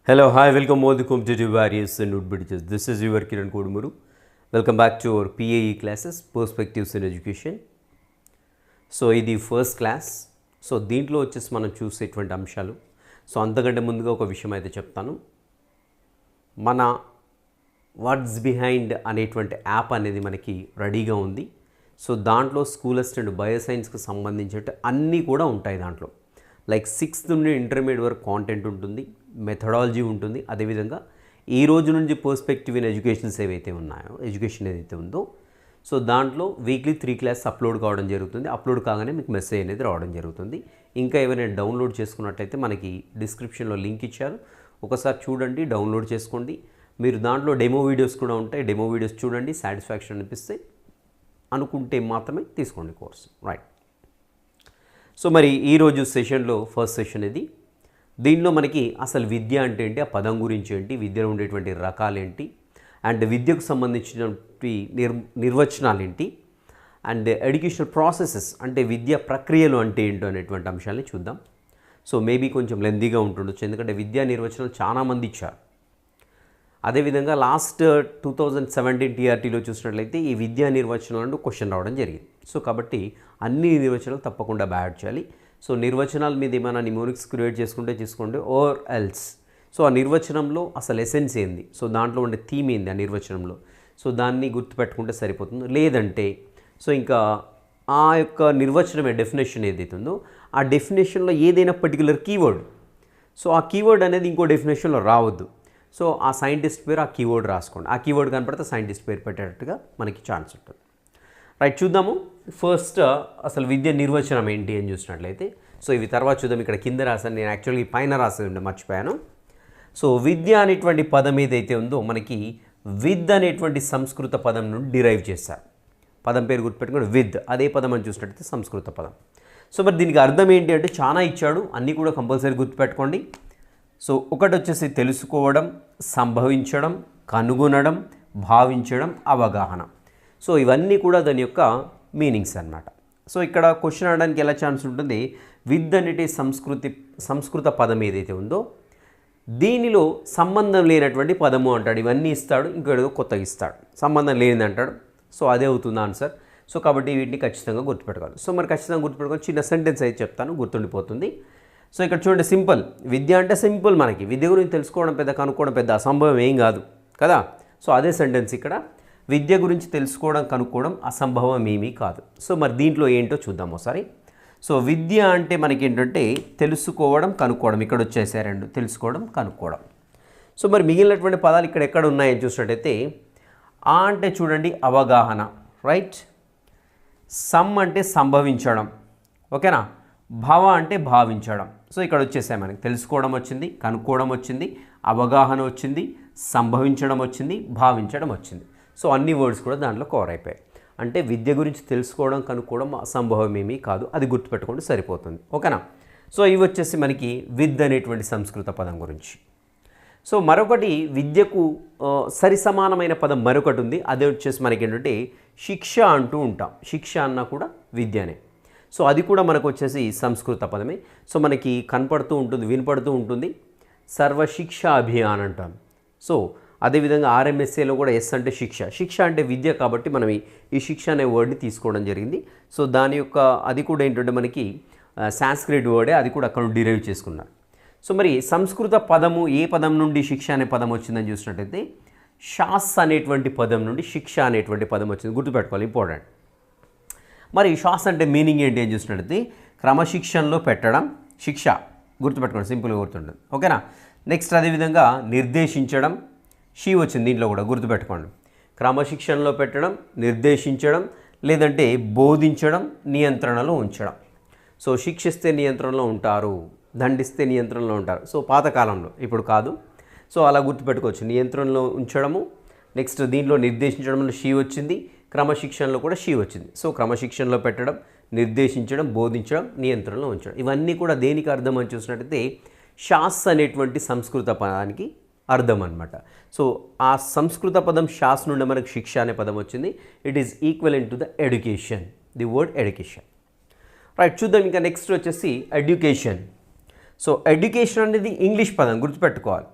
Hello, hi, welcome all the competitive warriors and notebridges. This is your Kiran Kodumuru. Welcome back to our PAE classes, Perspectives in Education. So ఇది first class. So దీంట్లో వచ్చేసి మనం చూసేటువంటి అంశాలు. So అంతకంటే ముందుగా ఒక విషయం అయితే చెప్తాను. మన వాట్స్ బిహైండ్ అనేటువంటి యాప్ అనేది మనకి రెడీగా ఉంది. సో దాంట్లో స్కూల్ అసిస్టెంట్ బయోసైన్స్కి సంబంధించిన అన్నీ కూడా ఉంటాయి దాంట్లో. లైక్ 6th నుండి ఇంటర్మీడియట్ వరకు కాంటెంట్ ఉంటుంది, మెథడాలజీ ఉంటుంది. అదేవిధంగా ఈ రోజు నుంచి పర్స్పెక్టివ్ ఇన్ ఎడ్యుకేషన్స్ ఏవైతే ఉన్నాయో, ఎడ్యుకేషన్ ఏదైతే ఉందో, సో దాంట్లో వీక్లీ 3 క్లాసెస్ అప్లోడ్ కావడం జరుగుతుంది. అప్లోడ్ కాగానే మీకు మెసేజ్ అనేది రావడం జరుగుతుంది. ఇంకా ఏమైనా డౌన్లోడ్ చేసుకున్నట్టయితే మనకి డిస్క్రిప్షన్లో లింక్ ఇచ్చారు, ఒకసారి చూడండి, డౌన్లోడ్ చేసుకోండి. మీరు దాంట్లో డెమో వీడియోస్ కూడా ఉంటాయి, డెమో వీడియోస్ చూడండి, సాటిస్ఫాక్షన్ అనిపిస్తే అనుకుంటే మాత్రమే తీసుకోండి కోర్సు. రైట్. సో మరి ఈరోజు సెషన్లో ఫస్ట్ సెషన్ ఇది. దీనిలో మనకి అసలు విద్య అంటే ఏంటి, ఆ పదం గురించి ఏంటి, విద్యలో ఉండేటువంటి రకాలు ఏంటి, అండ్ విద్యకు సంబంధించినటువంటి నిర్వచనాలు ఏంటి, అండ్ ఎడ్యుకేషనల్ ప్రాసెసెస్ అంటే విద్యా ప్రక్రియలు అంటే ఏంటో అనేటువంటి అంశాలని చూద్దాం. సో మేబీ కొంచెం లెందీగా ఉంటుండొచ్చు, ఎందుకంటే విద్యా నిర్వచనాలు చాలామంది ఇచ్చారు. అదేవిధంగా లాస్ట్ 2017 టీఆర్టీలో చూసినట్లయితే ఈ విద్యా నిర్వచనాలు క్వశ్చన్ రావడం జరిగింది. సో కాబట్టి అన్ని నిర్వచనాలు తప్పకుండా యాడ్ చేయాలి. సో నిర్వచనాల మీద ఏమైనా నిమోనిక్స్ క్రియేట్ చేసుకుంటే చేసుకోండి, ఓర్ ఎల్స్. సో ఆ నిర్వచనంలో అసలు ఎసెన్స్ ఏంది, సో దాంట్లో ఉండే థీమ్ ఏంది ఆ నిర్వచనంలో, సో దాన్ని గుర్తుపెట్టుకుంటే సరిపోతుంది. లేదంటే సో ఇంకా ఆ యొక్క నిర్వచనమే డెఫినేషన్ ఏదైతే ఉందో ఆ డెఫినేషన్లో ఏదైనా పర్టికులర్ కీవర్డ్, సో ఆ కీవర్డ్ అనేది ఇంకో డెఫినేషన్లో రావద్దు. సో ఆ సైంటిస్ట్ పేరు ఆ కీవర్డ్ రాసుకోండి, ఆ కీవర్డ్ కనపడితే సైంటిస్ట్ పేరు పెట్టేటట్టుగా మనకి ఛాన్స్ ఉంటుంది. రైట్, చూద్దాము. ఫస్ట్ అసలు విద్య నిర్వచనం ఏంటి అని చూసినట్లయితే, సో ఇవి తర్వాత చూద్దాం. ఇక్కడ కింద రాసాను, నేను యాక్చువల్గా పైన రాసి ఉండే మర్చిపోయాను. సో విద్య అనేటువంటి పదం ఏదైతే ఉందో మనకి విద్ అనేటువంటి సంస్కృత పదం నుండి డిరైవ్ చేశారు. పదం పేరు గుర్తుపెట్టుకోండి, విద్. అదే పదం అని చూసినట్లయితే సంస్కృత పదం. సో మరి దీనికి అర్థం ఏంటి అంటే చాలా ఇచ్చాడు, అన్నీ కూడా కంపల్సరీ గుర్తుపెట్టుకోండి. సో ఒకటి వచ్చేసి తెలుసుకోవడం, సంభవించడం, కనుగొనడం, భావించడం, అవగాహన. సో ఇవన్నీ కూడా దాని యొక్క మీనింగ్స్ అన్నమాట. సో ఇక్కడ క్వశ్చన్ అడడానికి ఎలా ఛాన్స్ ఉంటుంది, విద్ అనేటి సంస్కృత పదం ఏదైతే ఉందో దీనిలో సంబంధం లేనటువంటి పదము అంటాడు. ఇవన్నీ ఇస్తాడు, ఇంకేదో కొత్తగా ఇస్తాడు, సంబంధం లేనిది అంటాడు. సో అదే అవుతుంది ఆన్సర్. సో కాబట్టి వీటిని ఖచ్చితంగా గుర్తుపెట్టుకోవాలి. సో మరి ఖచ్చితంగా గుర్తుపెట్టుకోవాలి. చిన్న సెంటెన్స్ అయితే చెప్తాను, గుర్తుండిపోతుంది. సో ఇక్కడ చూడండి, సింపుల్. విద్య అంటే సింపుల్, మనకి విద్య గురించి తెలుసుకోవడం పెద్ద, కనుక్కోవడం పెద్ద అసంభవం ఏం కాదు కదా. సో అదే సెంటెన్స్ ఇక్కడ, విద్య గురించి తెలుసుకోవడం, కనుక్కోవడం అసంభవం ఏమీ కాదు. సో మరి దీంట్లో ఏంటో చూద్దాం ఒకసారి. సో విద్య అంటే మనకి ఏంటంటే తెలుసుకోవడం, కనుక్కోవడం. ఇక్కడ వచ్చేసాయి రెండు, తెలుసుకోవడం, కనుక్కోవడం. సో మరి మిగిలినటువంటి పదాలు ఇక్కడ ఎక్కడ ఉన్నాయని చూసినట్టయితే, ఆ అంటే చూడండి అవగాహన, రైట్. సమ్ అంటే సంభవించడం, ఓకేనా. భవ అంటే భావించడం. సో ఇక్కడ వచ్చేసాయి మనకి తెలుసుకోవడం వచ్చింది, కనుక్కోవడం వచ్చింది, అవగాహన వచ్చింది, సంభవించడం వచ్చింది, భావించడం వచ్చింది. సో అన్ని వర్డ్స్ కూడా దాంట్లో కవర్ అయిపోయాయి. అంటే విద్య గురించి తెలుసుకోవడం, కనుక్కోవడం అసంభవం ఏమీ కాదు, అది గుర్తుపెట్టుకుంటే సరిపోతుంది, ఓకేనా. సో ఇవి వచ్చేసి మనకి విద్ అనేటువంటి సంస్కృత పదం గురించి. సో మరొకటి విద్యకు సరి సమానమైన పదం మరొకటి ఉంది, అదే వచ్చేసి మనకి ఏంటంటే శిక్ష అంటూ ఉంటాం. శిక్ష అన్నా కూడా విద్యనే. సో అది కూడా మనకు వచ్చేసి సంస్కృత పదమే. సో మనకి కనపడుతూ ఉంటుంది, వినపడుతూ ఉంటుంది, సర్వశిక్ష అభియాన్ అంటాం. సో అదేవిధంగా ఆర్ఎంఎస్ఏలో కూడా ఎస్ అంటే శిక్ష. శిక్ష అంటే విద్య కాబట్టి మనం ఈ శిక్ష అనే వర్డ్ని తీసుకోవడం జరిగింది. సో దాని యొక్క అది కూడా ఏంటంటే మనకి సాంస్క్రిట్ వర్డే, అది కూడా అక్కడ డిరైవ్ చేసుకున్నారు. సో మరి సంస్కృత పదము ఏ పదం నుండి శిక్ష అనే పదం వచ్చిందని చూసినట్టయితే శాస్ అనేటువంటి పదం నుండి శిక్ష అనేటువంటి పదం వచ్చింది, గుర్తుపెట్టుకోవాలి, ఇంపార్టెంట్. మరి శాస్ అంటే మీనింగ్ ఏంటి అని చూసినట్టయితే క్రమశిక్షణలో పెట్టడం, శిక్ష, గుర్తుపెట్టుకోండి, సింపుల్గా గుర్తుంటుంది, ఓకేనా. నెక్స్ట్ అదేవిధంగా నిర్దేశించడం, షీ వచ్చింది దీంట్లో కూడా, గుర్తుపెట్టుకోండి. క్రమశిక్షణలో పెట్టడం, నిర్దేశించడం, లేదంటే బోధించడం, నియంత్రణలో ఉంచడం. సో శిక్షిస్తే నియంత్రణలో ఉంటారు, దండిస్తే నియంత్రణలో ఉంటారు. సో పాతకాలంలో, ఇప్పుడు కాదు. సో అలా గుర్తుపెట్టుకోవచ్చు, నియంత్రణలో ఉంచడము. నెక్స్ట్ దీంట్లో నిర్దేశించడంలో షీ వచ్చింది, క్రమశిక్షణలో కూడా షీ వచ్చింది. సో క్రమశిక్షణలో పెట్టడం, నిర్దేశించడం, బోధించడం, నియంత్రణలో ఉంచడం, ఇవన్నీ కూడా దేనికి అర్థం అని చూసినట్టయితే శాస్ అనేటువంటి సంస్కృత పదానికి అర్థం అనమాట. సో ఆ సంస్కృత పదం శాస్ నుండి మనకు శిక్ష అనే పదం వచ్చింది. It is equivalent to the education, the word education. Right, చూద్దాం. ఇంకా నెక్స్ట్ వచ్చేసి ఎడ్యుకేషన్. సో ఎడ్యుకేషన్ అనేది ఇంగ్లీష్ పదం, గుర్తుపెట్టుకోవాలి.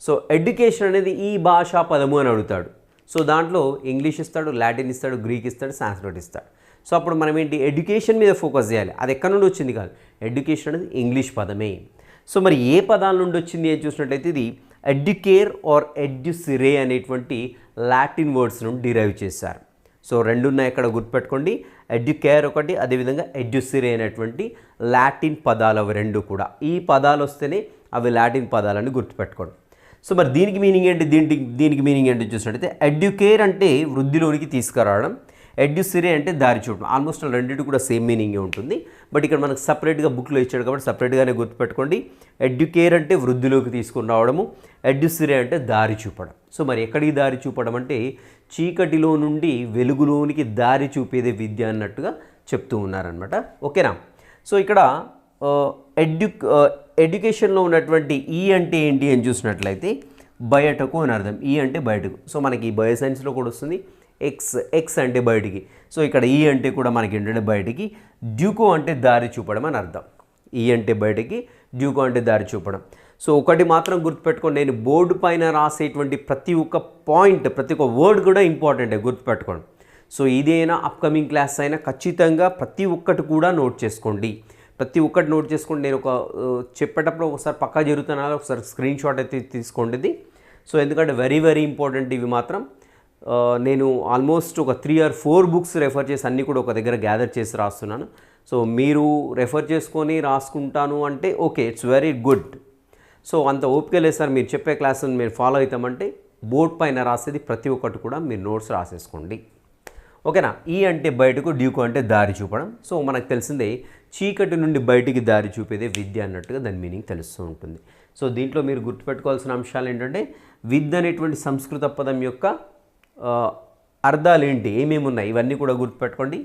సో ఎడ్యుకేషన్ అనేది ఈ భాషా పదము అని అడుగుతాడు. సో దాంట్లో ఇంగ్లీష్ ఇస్తాడు, లాటిన్ ఇస్తాడు, గ్రీక్ ఇస్తాడు, సాంస్క్రిట్ ఇస్తాడు. సో అప్పుడు మనం ఏంటి ఎడ్యుకేషన్ మీద ఫోకస్ చేయాలి. అది ఎక్కడి నుండి వచ్చింది కాదు, ఎడ్యుకేషన్ అనేది ఇంగ్లీష్ పదమే. సో మరి ఏ పదాల నుండి వచ్చింది అని చూసినట్లయితే ఇది ఎడ్యుకేర్ ఆర్ ఎడ్యుసిరే అనేటువంటి లాటిన్ వర్డ్స్ నుండి డిరైవ్ చేశారు. సో రెండు ఉన్నాయి అక్కడ గుర్తుపెట్టుకోండి, ఎడ్యుకేర్ ఒకటి, అదేవిధంగా ఎడ్యుసిరే అనేటువంటి లాటిన్ పదాలు అవి రెండు కూడా. ఈ పదాలు వస్తేనే అవి లాటిన్ పదాలని గుర్తుపెట్టుకోండి. సో మరి దీనికి మీనింగ్ ఏంటి, దీనికి మీనింగ్ ఏంటి చూసినట్టయితే ఎడ్యుకేర్ అంటే వృద్ధిలోనికి తీసుకురావడం, ఎడ్యుసిరే అంటే దారి చూడడం. ఆల్మోస్ట్ రెండింటి కూడా సేమ్ మీనింగే ఉంటుంది. బట్ ఇక్కడ మనకు సపరేట్గా బుక్లో ఇచ్చాడు కాబట్టి సపరేట్గానే గుర్తుపెట్టుకోండి. ఎడ్యుకేర్ అంటే వృద్ధిలోకి తీసుకుని రావడము, ఎడ్యుసిరే అంటే దారి చూపడం. సో మరి ఎక్కడికి దారి చూపడం అంటే చీకటిలో నుండి వెలుగులోనికి దారి చూపేదే విద్య అన్నట్టుగా చెప్తూ ఉన్నారనమాట. ఓకేనా. సో ఇక్కడ ఎడ్యుకేషన్లో ఉన్నటువంటి ఈ అంటే ఏంటి అని చూసినట్లయితే బయటకు అని అర్థం. ఈ అంటే బయటకు. సో మనకి బయో సైన్స్లో కూడా వస్తుంది ఎక్స్ అంటే బయటికి. సో ఇక్కడ ఈ అంటే కూడా మనకి ఏంటంటే బయటికి, డ్యూకో అంటే దారి చూపడం అని అర్థం. ఈ అంటే బయటికి, డ్యూకో అంటే దారి చూపడం. సో ఒకటి మాత్రం గుర్తుపెట్టుకోండి, నేను బోర్డు పైన రాసేటువంటి ప్రతి ఒక్క పాయింట్, ప్రతి ఒక్క వర్డ్ కూడా ఇంపార్టెంటే, గుర్తుపెట్టుకోండి. సో ఇదేనా అప్కమింగ్ క్లాస్ అయినా ఖచ్చితంగా ప్రతి ఒక్కటి కూడా నోట్ చేసుకోండి. ప్రతి ఒక్కటి నోట్ చేసుకోండి. నేను ఒక చెప్పేటప్పుడు ఒకసారి పక్కా జరుగుతున్నా, ఒకసారి స్క్రీన్ షాట్ అయితే తీసుకోండి ఇది. సో ఎందుకంటే వెరీ వెరీ ఇంపార్టెంట్ ఇవి మాత్రం. నేను ఆల్మోస్ట్ ఒక 3 or 4 బుక్స్ రెఫర్ చేసి అన్నీ కూడా ఒక దగ్గర గ్యాదర్ చేసి రాస్తున్నాను. సో మీరు రెఫర్ చేసుకొని రాసుకుంటాను అంటే okay, it's very good. So అంత ఓపిక లేదు సార్, మీరు చెప్పే క్లాసుని మీరు ఫాలో అవుతామంటే బోర్డ్ పైన రాసేది ప్రతి ఒక్కటి కూడా మీరు నోట్స్ రాసేసుకోండి. ఓకేనా. ఈ అంటే బయటకు, డ్యూకో అంటే దారి చూపడం. సో మనకు తెలిసిందే చీకటి నుండి బయటికి దారి చూపేదే విద్య అన్నట్టుగా దాని మీనింగ్ తెలుస్తూ ఉంటుంది. సో దీంట్లో మీరు గుర్తుపెట్టుకోవాల్సిన అంశాలు ఏంటంటే విద్య అనేటువంటి సంస్కృత పదం యొక్క అర్థాలు ఏంటి, ఏమేమి ఉన్నాయి, ఇవన్నీ కూడా గుర్తుపెట్టుకోండి.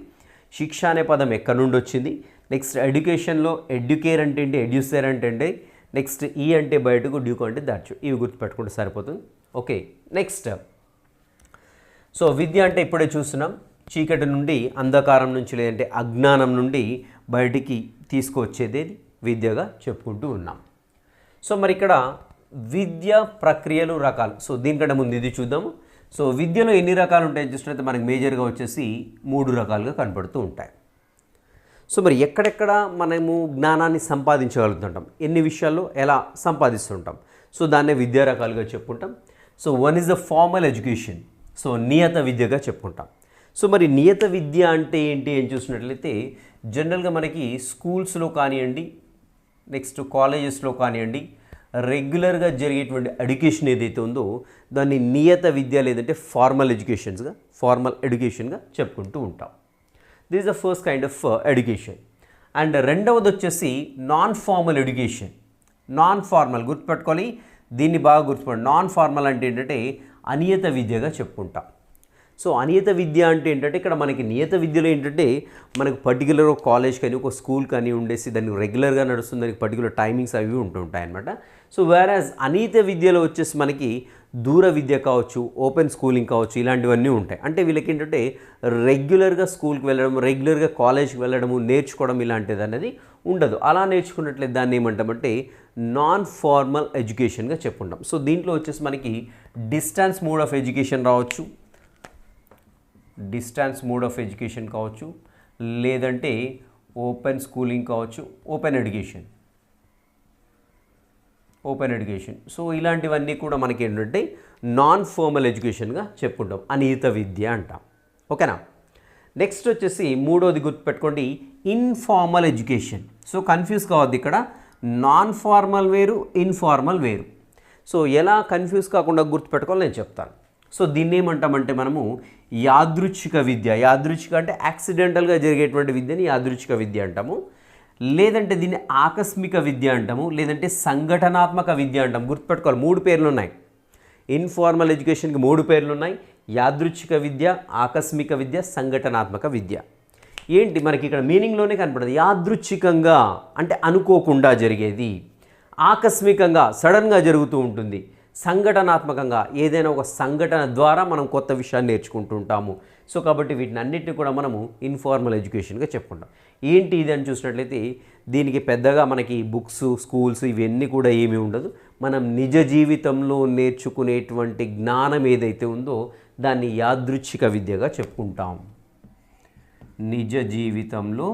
శిక్ష అనే పదం ఎక్కడి నుండి వచ్చింది, నెక్స్ట్ ఎడ్యుకేషన్లో ఎడ్యుకేర్ అంటే ఏంటి, ఎడ్యుసేర్ అంటే ఏంటి, నెక్స్ట్ ఈ అంటే బయటకు, డ్యూకో అంటే దార్చు, ఇవి గుర్తుపెట్టుకుంటే సరిపోతుంది. ఓకే. నెక్స్ట్ సో విద్య అంటే ఇప్పుడే చూస్తున్నాం, చీకటి నుండి, అంధకారం నుంచి లేదంటే అజ్ఞానం నుండి బయటికి తీసుకువచ్చేది విద్యగా చెప్పుకుంటూ ఉన్నాం. సో మరి ఇక్కడ విద్య ప్రక్రియలు రకాలు. సో దీనికంటే ముందు ఇది చూద్దాము. సో విద్యలో ఎన్ని రకాలు ఉంటాయని చూసినట్లయితే మనకి మేజర్గా వచ్చేసి 3 రకాలుగా కనపడుతూ ఉంటాయి. సో మరి ఎక్కడెక్కడ మనము జ్ఞానాన్ని సంపాదించగలుగుతుంటాం, ఎన్ని విషయాల్లో ఎలా సంపాదిస్తుంటాం, సో దాన్నే విద్యా రకాలుగా చెప్పుకుంటాం. So one is the formal education, so నియత విద్యగా చెప్పుకుంటాం. సో మరి నియత విద్య అంటే ఏంటి అని చూసినట్లయితే జనరల్గా మనకి స్కూల్స్లో కానివ్వండి, నెక్స్ట్ కాలేజెస్లో కానివ్వండి, రెగ్యులర్గా జరిగేటువంటి ఎడ్యుకేషన్ ఏదైతే ఉందో దాన్ని నియత విద్య లేదంటే ఫార్మల్ ఎడ్యుకేషన్గా చెప్పుకుంటూ ఉంటాం. This is the first kind of education. And రెండవది వచ్చేసి non formal education. Non formal గుర్తుపెట్టుకోవాలి, దీన్ని బాగా గుర్తుపెట్టుకోండి. నాన్ ఫార్మల్ అంటే ఏంటంటే అనియత విద్యగా చెప్పుకుంటాం. సో అనియత విద్య అంటే ఏంటంటే ఇక్కడ మనకి నియత విద్యలో ఏంటంటే మనకు పర్టికులర్ ఒక కాలేజ్ కానీ ఒక స్కూల్ కానీ ఉండేసి దానికి రెగ్యులర్గా నడుస్తుంది, దానికి పర్టికులర్ టైమింగ్స్ అవి ఉంటుంటాయి అన్నమాట. సో వేరాజ్ అనియత విద్యలో వచ్చేసి మనకి దూర విద్య కావచ్చు, ఓపెన్ స్కూలింగ్ కావచ్చు, ఇలాంటివన్నీ ఉంటాయి. అంటే వీళ్ళకి ఏంటంటే రెగ్యులర్గా స్కూల్కి వెళ్ళడం, రెగ్యులర్గా కాలేజ్కి వెళ్ళడము, నేర్చుకోవడం ఇలాంటిది అనేది ఉండదు. అలా నేర్చుకున్నట్లయితే దాన్ని ఏమంటామంటే నాన్ ఫార్మల్ ఎడ్యుకేషన్గా చెప్పుకుంటాం. సో దీంట్లో వచ్చేసి మనకి డిస్టెన్స్ మోడ్ ఆఫ్ ఎడ్యుకేషన్ రావచ్చు, డిస్టెన్స్ మోడ్ ఆఫ్ ఎడ్యుకేషన్ కావచ్చు, లేదంటే ఓపెన్ స్కూలింగ్ కావచ్చు, ఓపెన్ ఎడ్యుకేషన్. సో ఇలాంటివన్నీ కూడా మనకి ఏంటంటే నాన్ ఫార్మల్ ఎడ్యుకేషన్గా చెప్పుకుంటాం, అనియత విద్య అంటాం. ఓకేనా. నెక్స్ట్ వచ్చేసి మూడోది గుర్తుపెట్టుకోండి, ఇన్ఫార్మల్ ఎడ్యుకేషన్. సో కన్ఫ్యూజ్ కావద్దు, ఇక్కడ నాన్ ఫార్మల్ వేరు, ఇన్ఫార్మల్ వేరు. సో ఎలా కన్ఫ్యూజ్ కాకుండా గుర్తుపెట్టుకోవాలి నేను చెప్తాను. సో దీన్ని ఏమంటామంటే మనము యాదృచ్ఛిక విద్య. యాదృచ్ఛిక అంటే యాక్సిడెంటల్గా జరిగేటువంటి విద్యని యాదృచ్ఛిక విద్య అంటాము, లేదంటే దీన్ని ఆకస్మిక విద్య అంటాము, లేదంటే సంఘటనాత్మక విద్య అంటాం. గుర్తుపెట్టుకోవాలి, 3 పేర్లు ఉన్నాయి. ఇన్ఫార్మల్ ఎడ్యుకేషన్కి 3 పేర్లు ఉన్నాయి: యాదృచ్ఛిక విద్య, ఆకస్మిక విద్య, సంఘటనాత్మక విద్య. ఏంటి మనకి ఇక్కడ మీనింగ్లోనే కనపడదు. యాదృచ్ఛికంగా అంటే అనుకోకుండా జరిగేది, ఆకస్మికంగా సడన్గా జరుగుతూ ఉంటుంది, సంఘటనాత్మకంగా ఏదైనా ఒక సంఘటన ద్వారా మనం కొత్త విషయాన్ని నేర్చుకుంటూ ఉంటాము. సో కాబట్టి వీటిని అన్నింటినీ కూడా మనము ఇన్ఫార్మల్ ఎడ్యుకేషన్గా చెప్పుకుంటాం. ఏంటి ఇది అని చూసినట్లయితే దీనికి పెద్దగా మనకి బుక్స్, స్కూల్స్ ఇవన్నీ కూడా ఏమీ ఉండదు. మనం నిజ జీవితంలో నేర్చుకునేటువంటి జ్ఞానం ఏదైతే ఉందో దాన్ని యాదృచ్ఛిక విద్యగా చెప్పుకుంటాం. నిజ జీవితంలో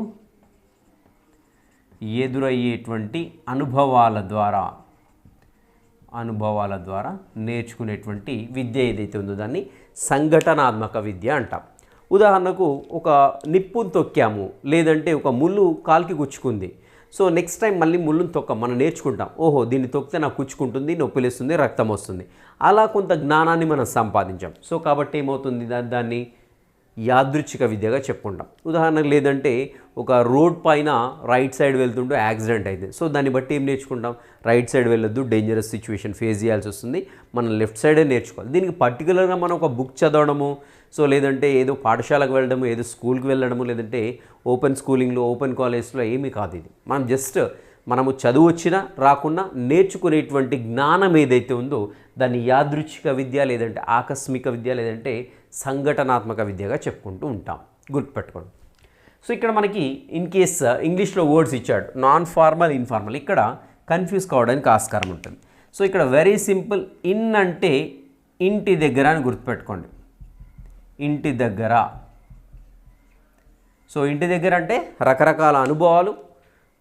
ఎదురయ్యేటువంటి అనుభవాల ద్వారా నేర్చుకునేటువంటి విద్య ఏదైతే ఉందో దాన్ని సంఘటనాత్మక విద్య అంటాం. ఉదాహరణకు ఒక నిప్పును తొక్కాము, లేదంటే ఒక ముళ్ళు కాలికి గుచ్చుకుంది. సో నెక్స్ట్ టైం మళ్ళీ ముళ్ళును మనం నేర్చుకుంటాం. ఓహో, దీన్ని తొక్కితే నాకు గుచ్చుకుంటుంది, నొప్పిలేస్తుంది, రక్తం వస్తుంది. అలా కొంత జ్ఞానాన్ని మనం సంపాదించాం. సో కాబట్టి ఏమవుతుంది, దాన్ని యాదృచ్ఛిక విద్యగా చెప్పుకుంటాం. ఉదాహరణకు లేదంటే ఒక రోడ్ పైన రైట్ సైడ్ వెళ్తుంటే యాక్సిడెంట్ అయింది. సో దాన్ని బట్టి ఏం నేర్చుకుంటాం, రైట్ సైడ్ వెళ్ళొద్దు, డేంజరస్ సిచ్యువేషన్ ఫేస్ చేయాల్సి వస్తుంది, మనం లెఫ్ట్ సైడే నేర్చుకోవాలి. దీనికి పర్టికులర్గా మనం ఒక బుక్ చదవడము, సో లేదంటే ఏదో పాఠశాలకు వెళ్ళడము, ఏదో స్కూల్కి వెళ్ళడము, లేదంటే ఓపెన్ స్కూలింగ్లో ఓపెన్ కాలేజ్లో ఏమీ కాదు. ఇది మనం జస్ట్ మనము చదువు వచ్చినా రాకున్నా నేర్చుకునేటువంటి జ్ఞానం ఏదైతే ఉందో దాన్ని యాదృచ్ఛిక విద్య, లేదంటే ఆకస్మిక విద్య, లేదంటే సంఘటనాత్మక విద్యగా చెప్పుకుంటూ ఉంటాం. గుర్తుపెట్టుకోండి. సో ఇక్కడ మనకి ఇన్ కేస్ ఇంగ్లీష్లో వర్డ్స్ ఇచ్చాడు, నాన్ ఫార్మల్, ఇన్ఫార్మల్. ఇక్కడ కన్ఫ్యూజ్ కావడానికి ఆస్కారం ఉంటుంది. సో ఇక్కడ వెరీ సింపుల్, ఇన్ అంటే ఇంటి దగ్గర అని గుర్తుపెట్టుకోండి. ఇంటి దగ్గర. సో ఇంటి దగ్గర అంటే రకరకాల అనుభవాలు,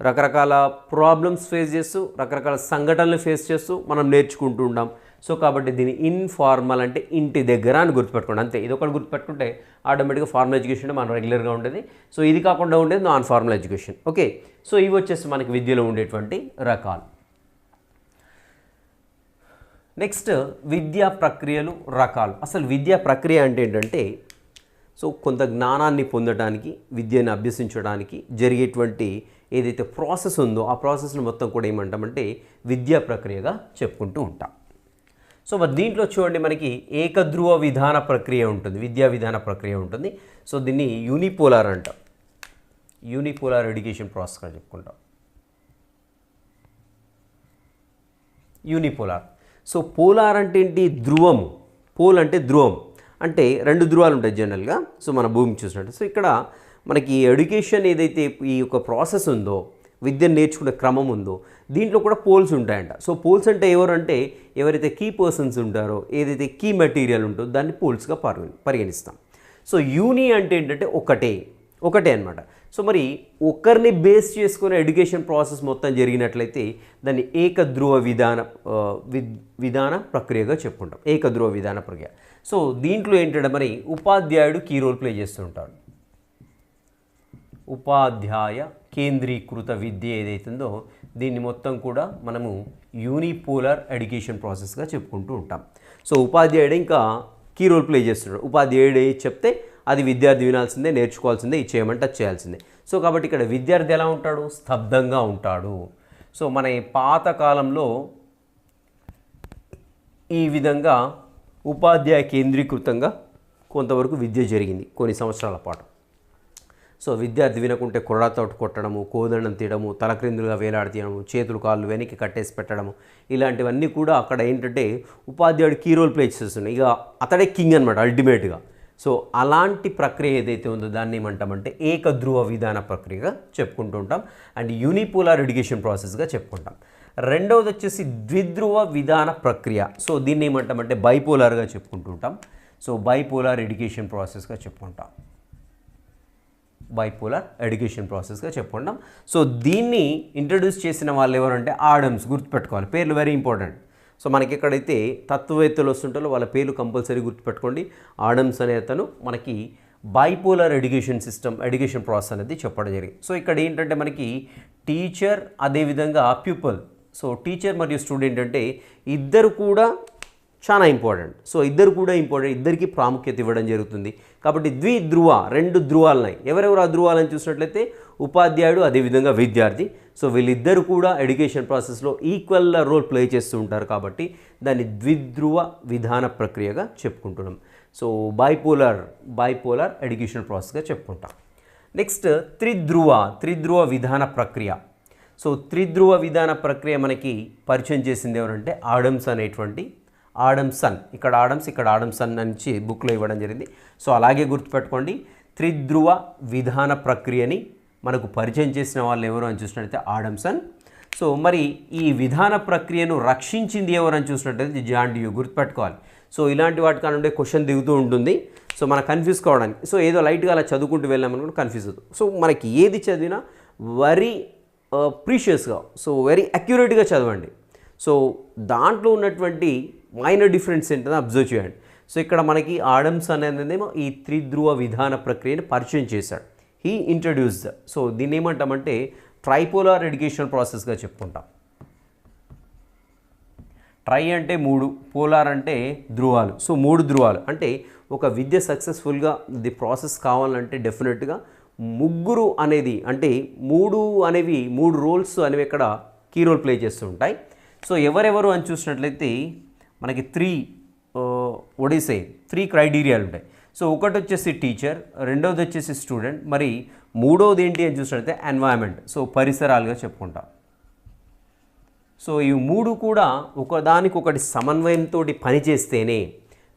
రకరకాల ప్రాబ్లమ్స్ ఫేస్ చేస్తూ, రకరకాల సంఘటనలు ఫేస్ చేస్తూ మనం నేర్చుకుంటూ ఉంటాం. సో కాబట్టి దీన్ని ఇన్ఫార్మల్ అంటే ఇంటి దగ్గర అని గుర్తుపెట్టుకోండి. అంతే, ఇది ఒకటి గుర్తుపెట్టుకుంటే ఆటోమేటిక్గా ఫార్మల్ ఎడ్యుకేషన్ మనం రెగ్యులర్గా ఉండేది. సో ఇది కాకుండా ఉండేది non formal education. Okay, so ఇవి వచ్చేసి మనకి విద్యలో ఉండేటువంటి రకాలు. నెక్స్ట్ విద్యా ప్రక్రియలు, రకాలు. అసలు విద్యా ప్రక్రియ అంటే ఏంటంటే, సో కొంత జ్ఞానాన్ని పొందడానికి, విద్యను అభ్యసించడానికి జరిగేటువంటి ఏదైతే ప్రాసెస్ ఉందో ఆ ప్రాసెస్ని మొత్తం కూడా ఏమంటామంటే విద్యా ప్రక్రియగా చెప్పుకుంటూ ఉంటాం. సో మరి దీంట్లో చూడండి, మనకి ఏకధ్రువ విధాన ప్రక్రియ ఉంటుంది, విద్యా విధాన ప్రక్రియ ఉంటుంది. సో దీన్ని యూనిపోలార్ అంటాం, యూనిపోలార్ ఎడ్యుకేషన్ ప్రాసెస్గా చెప్పుకుంటాం. యూనిపోలార్. సో పోలార్ అంటే ఏంటి, ధ్రువము. పోల్ అంటే ధ్రువం, అంటే రెండు ధ్రువాలు ఉంటాయి జనరల్గా. సో మన భూమికి చూసినట్టు. సో ఇక్కడ మనకి ఎడ్యుకేషన్ ఏదైతే ఈ యొక్క ప్రాసెస్ ఉందో, విద్యను నేర్చుకునే క్రమం ఉందో, దీంట్లో కూడా పోల్స్ ఉంటాయంట. సో పోల్స్ అంటే ఎవరంటే ఎవరైతే కీ పర్సన్స్ ఉంటారో, ఏదైతే కీ మెటీరియల్ ఉంటుందో దాన్ని పోల్స్గా పరిగణిస్తాం. సో యూని అంటే ఏంటంటే ఒకటే అనమాట. సో మరి ఒకరిని బేస్ చేసుకునే ఎడ్యుకేషన్ ప్రాసెస్ మొత్తం జరిగినట్లయితే దాన్ని ఏకధ్రువ విధాన ప్రక్రియగా చెప్పుకుంటాం. ఏకధ్రువ విధాన ప్రక్రియ. సో దీంట్లో ఏంటంటే మరి ఉపాధ్యాయుడు కీ రోల్ ప్లే చేస్తూ ఉంటాడు. ఉపాధ్యాయ కేంద్రీకృత విద్య ఏదైతుందో దీన్ని మొత్తం కూడా మనము యూనిపోలార్ ఎడ్యుకేషన్ ప్రాసెస్గా చెప్పుకుంటూ ఉంటాం. సో ఉపాధ్యాయుడు ఇంకా కీ రోల్ ప్లే చేస్తున్నాడు. ఉపాధ్యాయుడు చెప్తే అది విద్యార్థి వినాల్సిందే, నేర్చుకోవాల్సిందే, ఇది చేయమంటే అది చేయాల్సిందే. సో కాబట్టి ఇక్కడ విద్యార్థి ఎలా ఉంటాడు, స్తబ్దంగా ఉంటాడు. సో మన పాతకాలంలో ఈ విధంగా ఉపాధ్యాయ కేంద్రీకృతంగా కొంతవరకు విద్య జరిగింది కొన్ని సంవత్సరాల పాటు. సో విద్యార్థి వినకుంటే కొరడాతో కొట్టడము, కోదండం తీయడము, తలక్రిందులుగా వేలాడతీయడము, చేతులు కాళ్ళు వెనక్కి కట్టేసి పెట్టడము, ఇలాంటివన్నీ కూడా అక్కడ ఏంటంటే ఉపాధ్యాయుడు కీ రోల్ ప్లే చేస్తున్నాయి. ఇక అతడే కింగ్ అనమాట అల్టిమేట్గా. సో అలాంటి ప్రక్రియ ఏదైతే ఉందో దాన్ని ఏమంటామంటే ఏకధ్రువ విధాన ప్రక్రియగా చెప్పుకుంటూ ఉంటాం. అండ్ యూనిపోలార్ ఎడ్యుకేషన్ ప్రాసెస్గా చెప్పుకుంటాం. రెండవది వచ్చేసి ద్విధ్రువ విధాన ప్రక్రియ. సో దీన్ని ఏమంటామంటే బైపోలార్గా చెప్పుకుంటూ ఉంటాం. సో బైపోలార్ ఎడ్యుకేషన్ ప్రాసెస్గా చెప్పుకుంటాం. బైపోలార్ ఎడ్యుకేషన్ ప్రాసెస్గా చెప్పుకుంటాం. సో దీన్ని ఇంట్రడ్యూస్ చేసిన వాళ్ళు ఎవరంటే ఆడమ్స్. గుర్తుపెట్టుకోవాలి, పేర్లు వెరీ ఇంపార్టెంట్. సో మనకి ఎక్కడైతే తత్వవేత్తలు వస్తుంటారో వాళ్ళ పేర్లు కంపల్సరీ గుర్తుపెట్టుకోండి. ఆడమ్స్ అనే అతను మనకి బైపోలార్ ఎడ్యుకేషన్ ప్రాసెస్ అనేది చెప్పడం జరిగింది. సో ఇక్కడ ఏంటంటే మనకి టీచర్ అదేవిధంగా ప్యూపల్. సో టీచర్ మరియు స్టూడెంట్ అంటే ఇద్దరు కూడా చాలా ఇంపార్టెంట్. సో ఇద్దరు కూడా ఇంపార్టెంట్, ఇద్దరికి ప్రాముఖ్యత ఇవ్వడం జరుగుతుంది. కాబట్టి ద్విధ్రువ, రెండు ధ్రువాలున్నాయి. ఎవరెవరు ఆ ధ్రువాలని చూసినట్లయితే ఉపాధ్యాయుడు అదేవిధంగా విద్యార్థి. సో వీళ్ళిద్దరు కూడా ఎడ్యుకేషన్ ప్రాసెస్లో ఈక్వల్ రోల్ ప్లే చేస్తూ ఉంటారు. కాబట్టి దాన్ని ద్విధ్రువ విధాన ప్రక్రియగా చెప్పుకుంటున్నాం. సో బైపోలార్ ఎడ్యుకేషన్ ప్రాసెస్గా చెప్పుకుంటాం. నెక్స్ట్ త్రిధ్రువ విధాన ప్రక్రియ. సో త్రిధ్రువ విధాన ప్రక్రియ మనకి పరిచయం చేసింది ఎవరంటే ఆడమ్సన్. ఇక్కడ ఆడమ్సన్ నుంచి బుక్లో ఇవ్వడం జరిగింది. సో అలాగే గుర్తుపెట్టుకోండి, త్రిధ్రువ విధాన ప్రక్రియని మనకు పరిచయం చేసిన వాళ్ళు ఎవరు అని చూసినట్లయితే ఆడమ్సన్. సో మరి ఈ విధాన ప్రక్రియను రక్షించింది ఎవరని చూసినట్టయితే జాన్ డ్యూ, గుర్తుపెట్టుకోవాలి. సో ఇలాంటి వాటి కానుండే క్వశ్చన్ దిగుతూ ఉంటుంది. సో మనం కన్ఫ్యూజ్ కావడానికి, సో ఏదో లైట్గా అలా చదువుకుంటూ వెళ్ళామనుకుంటే కన్ఫ్యూజ్ అవుతుంది. సో మనకి ఏది చదివినా వెరీ ప్రీషియస్గా, సో వెరీ అక్యురేట్గా చదవండి. సో దాంట్లో ఉన్నటువంటి మైనర్ డిఫరెన్స్ ఏంటో అబ్జర్వ్ చేయండి. సో ఇక్కడ మనకి ఆడమ్స్ అనేదేమో ఈ త్రిధ్రువ విధాన ప్రక్రియను పరిచయం చేశాడు. He introduced. సో దీన్ని ఏమంటామంటే ట్రైపోలార్ ఎడ్యుకేషన్ ప్రాసెస్గా చెప్పుకుంటాం. ట్రై అంటే 3, పోలార్ అంటే ధ్రువాలు. సో 3 ధ్రువాలు అంటే ఒక విద్య సక్సెస్ఫుల్గా ది ప్రాసెస్ కావాలంటే డెఫినెట్గా ముగ్గురు అనేది, అంటే 3 రోల్స్ అనేవి ఇక్కడ కీ రోల్ ప్లే చేస్తూ ఉంటాయి. సో ఎవరెవరు అని చూసినట్లయితే మనకి 3 క్రైటీరియాలు ఉంటాయి. సో ఒకటి వచ్చేసి టీచర్, రెండవది వచ్చేసి స్టూడెంట్, మరి మూడవది ఏంటి అని చూసినట్లయితే ఎన్వైరన్మెంట్, సో పరిసరాలుగా చెప్పుకుంటాం. సో ఈ 3 కూడా ఒకదానికొకటి సమన్వయంతో పనిచేస్తేనే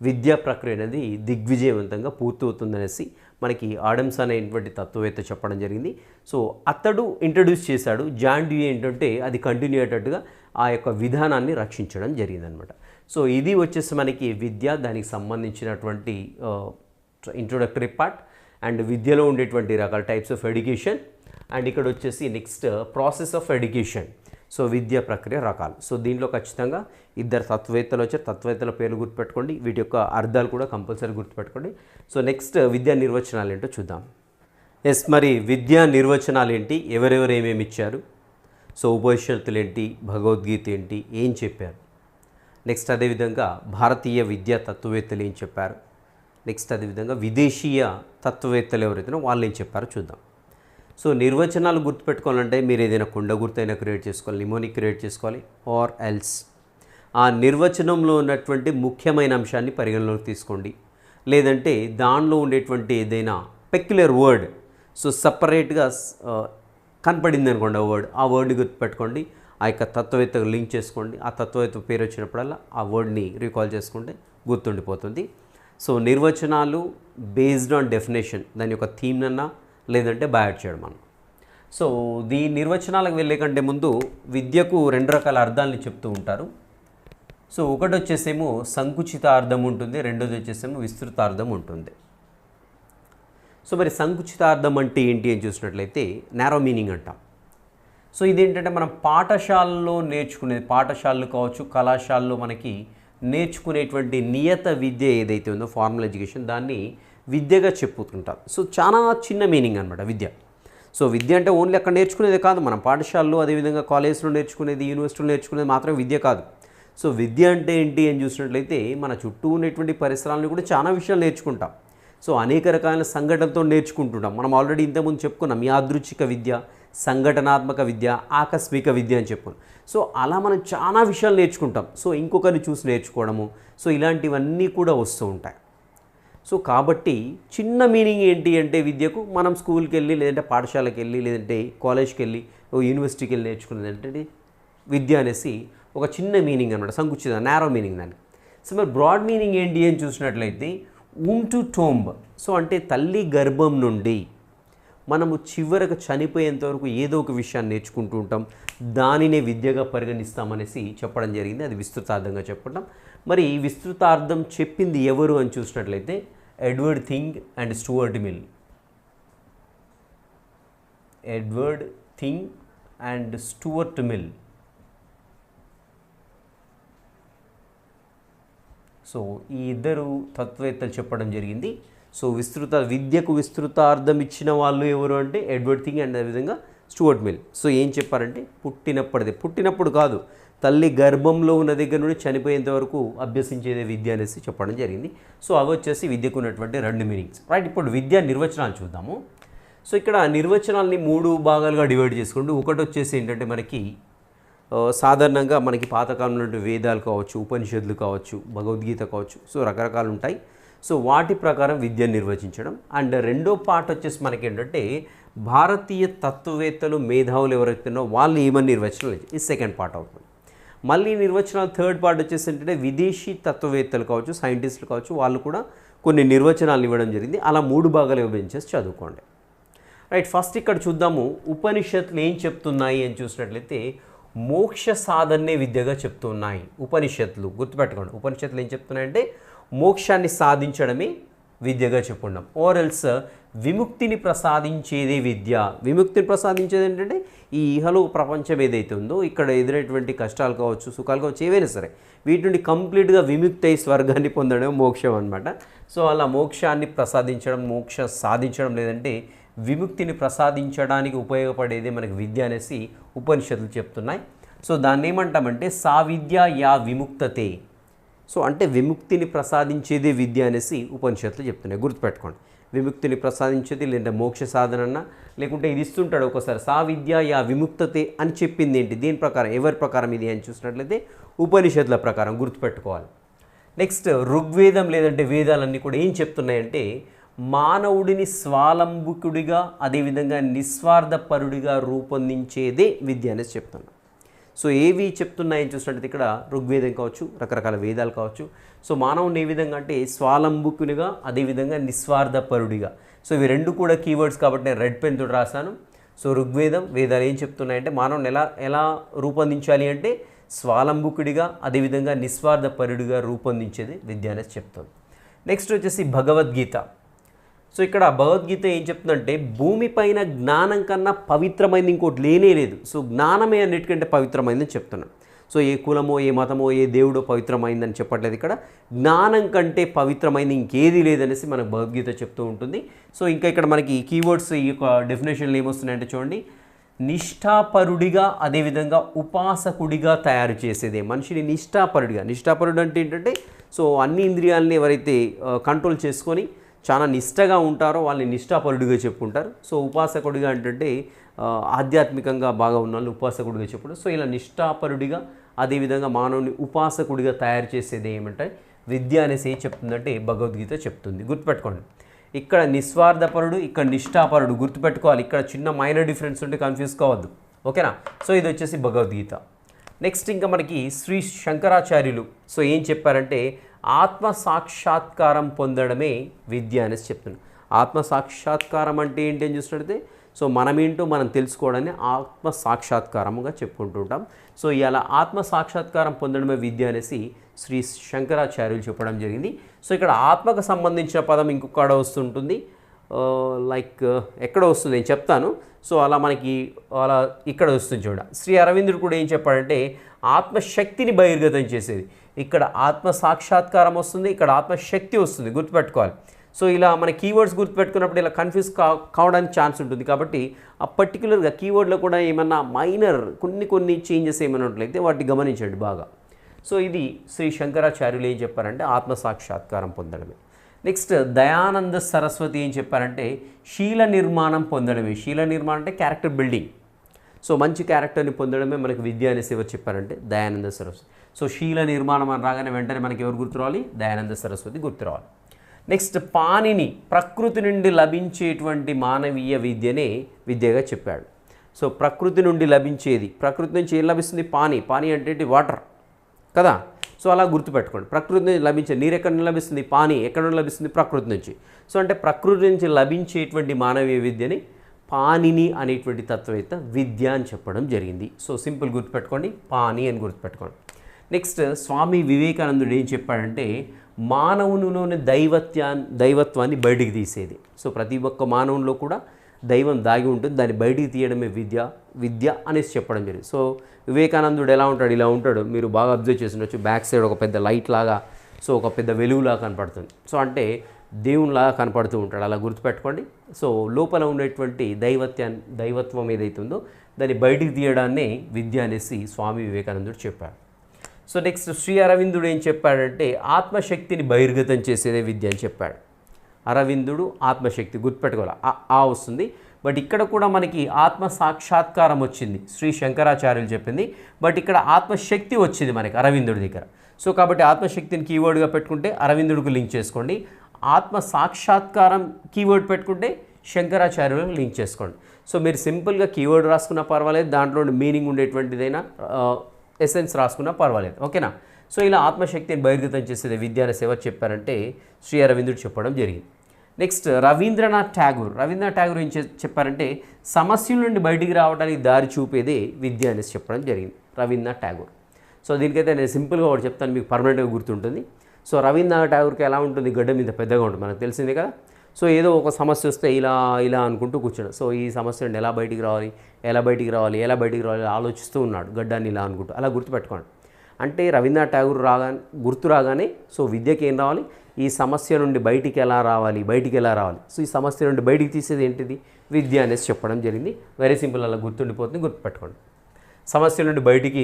విద్యా ప్రక్రియ అనేది దిగ్విజయవంతంగా పూర్తవుతుందనేసి మనకి ఆడమ్స్ అనేటువంటి తత్వవేత్త చెప్పడం జరిగింది. సో అతడు ఇంట్రడ్యూస్ చేశాడు. జాన్ డ్యూ ఏంటంటే అది కంటిన్యూ అయ్యేటట్టుగా ఆ యొక్క విధానాన్ని రక్షించడం జరిగిందనమాట. సో ఇది వచ్చేసి మనకి విద్య, దానికి సంబంధించినటువంటి ఇంట్రొడక్టరీ పార్ట్ అండ్ విద్యలో ఉండేటువంటి రకాల టైప్స్ ఆఫ్ ఎడ్యుకేషన్. అండ్ ఇక్కడ వచ్చేసి next process of education, so విద్యా ప్రక్రియ రకాలు. సో దీంట్లో ఖచ్చితంగా 2 తత్వవేత్తలు వచ్చారు. తత్వవేత్తల పేర్లు గుర్తుపెట్టుకోండి, వీటి యొక్క అర్థాలు కూడా కంపల్సరీ గుర్తుపెట్టుకోండి. సో నెక్స్ట్ విద్యా నిర్వచనాలు ఏంటో చూద్దాం. మరి విద్యా నిర్వచనాలు ఏంటి, ఎవరెవరు ఏమేమి ఇచ్చారు, సో ఉపనిషత్తులు ఏంటి, భగవద్గీత ఏంటి, ఏం చెప్పారు. నెక్స్ట్ అదేవిధంగా భారతీయ విద్యా తత్వవేత్తలు ఏం చెప్పారు. నెక్స్ట్ అదేవిధంగా విదేశీయ తత్వవేత్తలు ఎవరైతే వాళ్ళు ఏం చెప్పారో చూద్దాం. సో నిర్వచనాలు గుర్తుపెట్టుకోవాలంటే మీరు ఏదైనా కుండ గుర్తైనా క్రియేట్ చేసుకోవాలి, నిమోనిక్ క్రియేట్ చేసుకోవాలి, ఆర్ ఎల్స్ ఆ నిర్వచనంలో ఉన్నటువంటి ముఖ్యమైన అంశాన్ని పరిగణలోకి తీసుకోండి. లేదంటే దానిలో ఉండేటువంటి ఏదైనా పెక్యులర్ వర్డ్, సో సపరేట్గా కనపడింది అనుకోండి ఆ వర్డ్ని గుర్తుపెట్టుకోండి. ఆ యొక్క తత్వవేత్తకు లింక్ చేసుకోండి. ఆ తత్వవేత్త పేరు వచ్చినప్పుడల్లా ఆ వర్డ్ని రీకాల్ చేసుకుంటే గుర్తుండిపోతుంది. సో నిర్వచనాలు బేస్డ్ ఆన్ డెఫినేషన్, దాని యొక్క థీమ్ అన్నా లేదంటే బయాడ్ చేయడం మనం. సో ఈ నిర్వచనాలకు వెళ్ళే కంటే ముందు విద్యకు 2 రకాల అర్థాలని చెప్తూ ఉంటారు. సో ఒకటి వచ్చేసేమో సంకుచిత అర్థం ఉంటుంది, రెండోది వచ్చేసేమో విస్తృతార్థం ఉంటుంది. సో మరి సంకుచితార్థం అంటే ఏంటి అని చూసినట్లయితే నారో మీనింగ్ అంటాం. సో ఇదేంటంటే మనం పాఠశాలలో నేర్చుకునేది, పాఠశాలలు కావచ్చు, కళాశాలలో మనకి నేర్చుకునేటువంటి నియత విద్య ఏదైతే ఉందో ఫార్మల్ ఎడ్యుకేషన్, దాన్ని విద్యగా చెప్పుతుంటాం. సో చాలా చిన్న మీనింగ్ అనమాట విద్య. సో విద్య అంటే ఓన్లీ అక్కడ నేర్చుకునేది కాదు, మనం పాఠశాలలో అదేవిధంగా కాలేజ్లో నేర్చుకునేది, యూనివర్సిటీలో నేర్చుకునేది మాత్రమే విద్య కాదు. సో విద్య అంటే ఏంటి అని చూసినట్లయితే మన చుట్టూ ఉన్నటువంటి పరిసరాలను కూడా చాలా విషయాలు నేర్చుకుంటాం. సో అనేక రకాల సంఘటనలతో నేర్చుకుంటుంటాం. మనం ఆల్రెడీ ఇంతకుముందు చెప్పుకున్నాం, యాదృచ్ఛిక విద్య, సంఘటనాత్మక విద్య, ఆకస్మిక విద్య అని చెప్పుకున్నాం. సో అలా మనం చాలా విషయాలు నేర్చుకుంటాం. సో ఇంకొకరిని చూసి నేర్చుకోవడము, సో ఇలాంటివన్నీ కూడా వస్తూ ఉంటాయి. సో కాబట్టి చిన్న మీనింగ్ ఏంటి అంటే విద్యకు మనం స్కూల్కి వెళ్ళి, లేదంటే పాఠశాలకు వెళ్ళి, లేదంటే కాలేజ్కి వెళ్ళి, యూనివర్సిటీకి వెళ్ళి నేర్చుకునేది ఏంటంటే విద్య అనేసి ఒక చిన్న మీనింగ్ అనమాట, సంకుచిత నారో మీనింగ్ దానికి. సో మరి బ్రాడ్ మీనింగ్ ఏంటి అని చూసినట్లయితే టు టోంబ్, సో అంటే తల్లి గర్భం నుండి మనము చివరకు చనిపోయేంత వరకు ఏదో ఒక విషయాన్ని నేర్చుకుంటూ ఉంటాం, దానినే విద్యగా పరిగణిస్తామనేసి చెప్పడం జరిగింది. అది విస్తృతార్థంగా చెప్పుకుంటాం. మరి ఈ విస్తృతార్థం చెప్పింది ఎవరు అని చూసినట్లయితే Edward Thring and Stuart Mill. Edward Thring and Stuart Mill. So ఈ 2 తత్వవేత్తలు చెప్పడం జరిగింది. సో విద్యకు విస్తృతార్థం ఇచ్చిన వాళ్ళు ఎవరు అంటే ఎడ్వర్డ్ థింగ్ అండ్ అదేవిధంగా స్టూవర్ట్ మిల్. సో ఏం చెప్పారంటే పుట్టినప్పుడు కాదు, తల్లి గర్భంలో ఉన్న దగ్గర నుండి చనిపోయేంత వరకు అభ్యసించేదే విద్య అనేసి చెప్పడం జరిగింది. సో అవి వచ్చేసి విద్యకు ఉన్నటువంటి 2 మీనింగ్స్. రైట్, ఇప్పుడు విద్యా నిర్వచనాలు చూద్దాము. సో ఇక్కడ నిర్వచనాలని 3 భాగాలుగా డివైడ్ చేసుకోండి. ఒకటి వచ్చేసి ఏంటంటే మనకి సాధారణంగా మనకి పాతకాలంలో వేదాలు కావచ్చు, ఉపనిషత్తులు కావచ్చు, భగవద్గీత కావచ్చు, సో రకరకాలు ఉంటాయి. సో వాటి ప్రకారం విద్యను నిర్వచించడం. అండ్ రెండో పార్ట్ వచ్చేసి మనకి ఏంటంటే భారతీయ తత్వవేత్తలు, మేధావులు ఎవరైతున్నారో వాళ్ళు ఏమని నిర్వచనాలు, ఇది సెకండ్ పార్ట్ అవుతుంది. మళ్ళీ నిర్వచనాలు థర్డ్ పార్ట్ వచ్చేసి ఏంటంటే విదేశీ తత్వవేత్తలు కావచ్చు, సైంటిస్టులు కావచ్చు, వాళ్ళు కూడా కొన్ని నిర్వచనాలు ఇవ్వడం జరిగింది. అలా 3 భాగాలు విభజించేసి చదువుకోండి. రైట్, ఫస్ట్ ఇక్కడ చూద్దాము ఉపనిషత్తులు ఏం చెప్తున్నాయి అని చూసినట్లయితే మోక్ష సాధనే విద్యగా చెప్తున్నాయి ఉపనిషత్తులు. గుర్తుపెట్టుకోండి, ఉపనిషత్తులు ఏం చెప్తున్నాయంటే మోక్షాన్ని సాధించడమే విద్యగా చెప్పుకున్నాం. ఓరల్స్ విముక్తిని ప్రసాదించేదే విద్య. విముక్తిని ప్రసాదించేది ఏంటంటే ఈ ఇహలో ప్రపంచం ఏదైతే ఉందో ఇక్కడ ఎదురైనటువంటి కష్టాలు కావచ్చు, సుఖాలు కావచ్చు, ఏవైనా సరే వీటి నుండి కంప్లీట్గా విముక్తి అయి స్వర్గాన్ని పొందడం మోక్షం అనమాట. సో అలా మోక్షాన్ని ప్రసాదించడం, మోక్ష సాధించడం లేదంటే విముక్తిని ప్రసాదించడానికి ఉపయోగపడేదే మనకి విద్య అనేసి ఉపనిషత్తులు చెప్తున్నాయి. సో దాన్ని ఏమంటామంటే సా విద్య యా విముక్తతే. సో అంటే విముక్తిని ప్రసాదించేదే విద్య అనేసి ఉపనిషత్తులు చెప్తున్నాయి. గుర్తుపెట్టుకోండి, విముక్తిని ప్రసాదించేది లేదంటే మోక్ష సాధన లేకుంటే ఇది ఇస్తుంటాడు ఒకసారి సా విద్య యా విముక్తతే అని చెప్పింది ఏంటి, దీని ప్రకారం ఎవరి ప్రకారం ఇది అని చూసినట్లయితే ఉపనిషత్తుల ప్రకారం. గుర్తుపెట్టుకోవాలి. నెక్స్ట్ ఋగ్వేదం లేదంటే వేదాలన్నీ కూడా ఏం చెప్తున్నాయంటే మానవుడిని స్వాలంబుకుడిగా అదేవిధంగా నిస్వార్థపరుడిగా రూపొందించేదే విద్య అనేసి చెప్తున్నాను. సో ఏవి చెప్తున్నాయని చూసినట్టు ఇక్కడ ఋగ్వేదం కావచ్చు, రకరకాల వేదాలు కావచ్చు. సో మానవుని ఏ విధంగా అంటే స్వాలంబుకునిగా అదేవిధంగా నిస్వార్థపరుడిగా. సో ఇవి రెండు కూడా కీవర్డ్స్ కాబట్టి నేను రెడ్ పెన్ తోటి రాశాను. సో ఋగ్వేదం, వేదాలు ఏం చెప్తున్నాయంటే మానవుని ఎలా రూపొందించాలి అంటే స్వాలంబుకుడిగా అదేవిధంగా నిస్వార్థపరుడిగా రూపొందించేది విద్య అనేసి చెప్తుంది. నెక్స్ట్ వచ్చేసి భగవద్గీత. సో ఇక్కడ భగవద్గీత ఏం చెప్తుందంటే భూమిపైన జ్ఞానం కన్నా పవిత్రమైంది ఇంకోటి లేనే లేదు. సో జ్ఞానమే అన్నిటికంటే పవిత్రమైందని చెప్తున్నాను. సో ఏ కులమో ఏ మతమో ఏ దేవుడో పవిత్రమైందని చెప్పట్లేదు, ఇక్కడ జ్ఞానం కంటే పవిత్రమైంది ఇంకేది లేదనేసి మనకు భగవద్గీత చెప్తూ ఉంటుంది. సో ఇంకా ఇక్కడ మనకి కీవర్డ్స్ ఈ యొక్క డెఫినేషన్లు ఏమొస్తున్నాయంటే చూడండి, నిష్ఠాపరుడిగా అదేవిధంగా ఉపాసకుడిగా తయారు చేసేదే మనిషిని నిష్ఠాపరుడిగా. నిష్ఠాపరుడు అంటే ఏంటంటే సో అన్ని ఇంద్రియాలని ఎవరైతే కంట్రోల్ చేసుకొని చాలా నిష్టగా ఉంటారో వాళ్ళని నిష్ఠాపరుడిగా చెప్పుకుంటారు. సో ఉపాసకుడిగా అంటే ఆధ్యాత్మికంగా బాగా ఉన్న వాళ్ళు ఉపాసకుడిగా చెప్పుడు. సో ఇలా నిష్ఠాపరుడిగా అదేవిధంగా మానవుని ఉపాసకుడిగా తయారు చేసేది ఏమంటే విద్య అనేసి ఏం చెప్తుందంటే భగవద్గీత చెప్తుంది. గుర్తుపెట్టుకోండి, ఇక్కడ నిస్వార్థపరుడు, ఇక్కడ నిష్ఠాపరుడు. గుర్తుపెట్టుకోవాలి, ఇక్కడ చిన్న మైనర్ డిఫరెన్స్ ఉంటే కన్ఫ్యూజ్ కావద్దు. ఓకేనా. సో ఇది వచ్చేసి భగవద్గీత. నెక్స్ట్ ఇంకా మనకి శ్రీ శంకరాచార్యులు సో ఏం చెప్పారంటే ఆత్మ సాక్షాత్కారం పొందడమే విద్య అనేసి చెప్తున్నాను. ఆత్మ సాక్షాత్కారం అంటే ఏంటి అని చూసినట్లయితే సో మనమేంటో మనం తెలుసుకోవడాన్ని ఆత్మ సాక్షాత్కారముగా చెప్పుకుంటుంటాం. సో ఇలా ఆత్మ సాక్షాత్కారం పొందడమే విద్య అనేసి శ్రీ శంకరాచార్యులు చెప్పడం జరిగింది. సో ఇక్కడ ఆత్మకు సంబంధించిన పదం ఇంకొకడ వస్తుంటుంది, లైక్ ఎక్కడ వస్తుంది నేను చెప్తాను. సో అలా మనకి అలా ఇక్కడ వస్తుంది చూడ. శ్రీ అరవిందుడు కూడా ఏం చెప్పాడంటే ఆత్మశక్తిని బహిర్గతం చేసేది. ఇక్కడ ఆత్మ సాక్షాత్కారం వస్తుంది, ఇక్కడ ఆత్మశక్తి వస్తుంది. గుర్తుపెట్టుకోవాలి. సో ఇలా మన కీవర్డ్స్ గుర్తుపెట్టుకున్నప్పుడు ఇలా కన్ఫ్యూజ్ కావడానికి ఛాన్స్ ఉంటుంది. కాబట్టి ఆ పర్టికులర్గా కీవర్డ్లో కూడా ఏమన్నా మైనర్ కొన్ని చేంజెస్ ఏమైనా ఉన్నట్లయితే వాటిని గమనించండి బాగా. సో ఇది శ్రీ శంకరాచార్యులు ఏం చెప్పారంటే ఆత్మ సాక్షాత్కారం పొందడమే. నెక్స్ట్ దయానంద సరస్వతి ఏం చెప్పారంటే శీల నిర్మాణం పొందడమే. శీల నిర్మాణం అంటే క్యారెక్టర్ బిల్డింగ్. సో మంచి క్యారెక్టర్ని పొందడమే మనకి విద్య అనేసి ఎవరు చెప్పారంటే దయానంద సరస్వతి. సో శీల నిర్మాణం అని రాగానే వెంటనే మనకి ఎవరు గుర్తు రావాలి? దయానంద సరస్వతి గుర్తు రావాలి. నెక్స్ట్ పాణిని ప్రకృతి నుండి లభించేటువంటి మానవీయ విద్యనే విద్యగా చెప్పాడు. సో ప్రకృతి నుండి లభించేది, ప్రకృతి నుంచి ఏం లభిస్తుంది? పానీ అంటే వాటర్ కదా. సో అలా గుర్తుపెట్టుకోండి, ప్రకృతి నుంచి లభించే నీరు ఎక్కడి నుంచి లభిస్తుంది? పానీ ఎక్కడ నుండి లభిస్తుంది? ప్రకృతి నుంచి. సో అంటే ప్రకృతి నుంచి లభించేటువంటి మానవీయ విద్యని పాణిని అనేటువంటి తత్వవేత్త విద్య అని చెప్పడం జరిగింది. సో సింపుల్ గుర్తుపెట్టుకోండి, పాణి అని గుర్తుపెట్టుకోండి. నెక్స్ట్ స్వామి వివేకానందుడు ఏం చెప్పాడంటే మానవునిలోని దైవత్వాన్ని బయటికి తీసేది. సో ప్రతి ఒక్క మానవునిలో కూడా దైవం దాగి ఉంటుంది, దాన్ని బయటికి తీయడమే విద్య అనేసి చెప్పడం జరిగింది. సో వివేకానందుడు ఎలా ఉంటాడు? ఇలా ఉంటాడు. మీరు బాగా అబ్జర్వ్ చేసినచ్చు, బ్యాక్ సైడ్ ఒక పెద్ద లైట్ లాగా, సో ఒక పెద్ద వెలుగులాగా కనపడుతుంది. సో అంటే దేవునిలాగా కనపడుతూ ఉంటాడు, అలా గుర్తుపెట్టుకోండి. సో లోపల ఉండేటువంటి దైవత్వం ఏదైతే ఉందో దాన్ని బయటికి తీయడాన్నే విద్య అనేసి స్వామి వివేకానందుడు చెప్పాడు. సో నెక్స్ట్ శ్రీ అరవిందుడు ఏం చెప్పాడంటే ఆత్మశక్తిని బహిర్గతం చేసేదే విద్య అని చెప్పాడు. అరవిందుడు ఆత్మశక్తి గుర్తుపెట్టుకోవాలి, ఆ వస్తుంది. బట్ ఇక్కడ కూడా మనకి ఆత్మ సాక్షాత్కారం వచ్చింది, శ్రీ శంకరాచార్యులు చెప్పింది. బట్ ఇక్కడ ఆత్మశక్తి వచ్చింది మనకి అరవిందుడి దగ్గర. సో కాబట్టి ఆత్మశక్తిని కీవర్డ్గా పెట్టుకుంటే అరవిందుడికి లింక్ చేసుకోండి, ఆత్మ సాక్షాత్కారం కీవర్డ్ పెట్టుకుంటే శంకరాచార్యులకు లింక్ చేసుకోండి. సో మీరు సింపుల్గా కీవర్డ్ రాసుకున్నా పర్వాలేదు, దాంట్లో మీనింగ్ ఉండేటువంటిదైనా ఎసెన్స్ రాసుకున్నా పర్వాలేదు. ఓకేనా. సో ఇలా ఆత్మశక్తిని బహిర్గతం చేసేది విద్య అనే సేవ చెప్పారంటే శ్రీ అరవిందుడు చెప్పడం జరిగింది. నెక్స్ట్ రవీంద్రనాథ్ ఠాగూర్ ఏం చెప్పారంటే సమస్యల నుండి బయటికి రావడానికి దారి చూపేదే విద్య అనేసి చెప్పడం జరిగింది రవీంద్రనాథ్ ఠాగూర్. సో దీనికైతే నేను సింపుల్గా ఒకటి చెప్తాను, మీకు పర్మనెంట్గా గుర్తుంటుంది. సో రవీంద్రనాథ్ ఠాగూర్కి ఎలా ఉంటుంది, గడ్డ మీద పెద్దగా ఉంటుంది, మనకు తెలిసిందే కదా. సో ఏదో ఒక సమస్య వస్తే ఇలా అనుకుంటూ కూర్చోడు. సో ఈ సమస్య నుండి ఎలా బయటికి రావాలి ఆలోచిస్తూ ఉన్నాడు, గడ్డాన్ని ఇలా అనుకుంటూ. అలా గుర్తుపెట్టుకోండి. అంటే రవీంద్రనాథ్ ఠాగూర్ గుర్తు రాగానే సో విద్యకి ఏం రావాలి, ఈ సమస్య నుండి బయటికి ఎలా రావాలి. సో ఈ సమస్య నుండి బయటికి తీసేది ఏంటిది, విద్య అనేసి చెప్పడం జరిగింది. వెరీ సింపుల్, అలా గుర్తుండిపోతుంది, గుర్తుపెట్టుకోండి. సమస్య నుండి బయటికి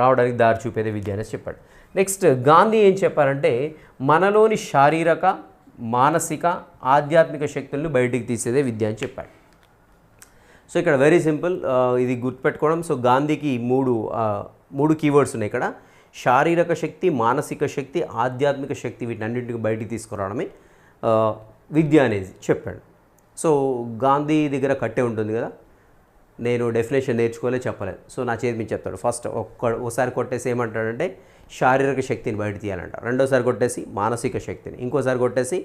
రావడానికి దారి చూపేదే విద్య అనేసి చెప్పాడు. నెక్స్ట్ గాంధీ ఏం చెప్పారంటే మనలోని శారీరక, మానసిక, ఆధ్యాత్మిక శక్తులను బయటికి తీసేదే విద్య అని చెప్పాడు. సో ఇక్కడ వెరీ సింపుల్, ఇది గుర్తుపెట్టుకోవడం. సో గాంధీకి మూడు కీవర్డ్స్ ఉన్నాయి ఇక్కడ. శారీరక శక్తి, మానసిక శక్తి, ఆధ్యాత్మిక శక్తి, వీటన్నింటికి బయటికి తీసుకురావడమే విద్య అనేది చెప్పాడు. సో గాంధీ దగ్గర కట్టే ఉంటుంది కదా, నేను డెఫినేషన్ చెప్పలేదు. సో నా చేతి మీద చెప్తాడు. ఫస్ట్ ఒకసారి కొట్టేసి ఏమంటాడంటే శారీరక శక్తిని బయట తీయాలంట, రెండోసారి కొట్టేసి మానసిక శక్తిని, ఇంకోసారి కొట్టేసి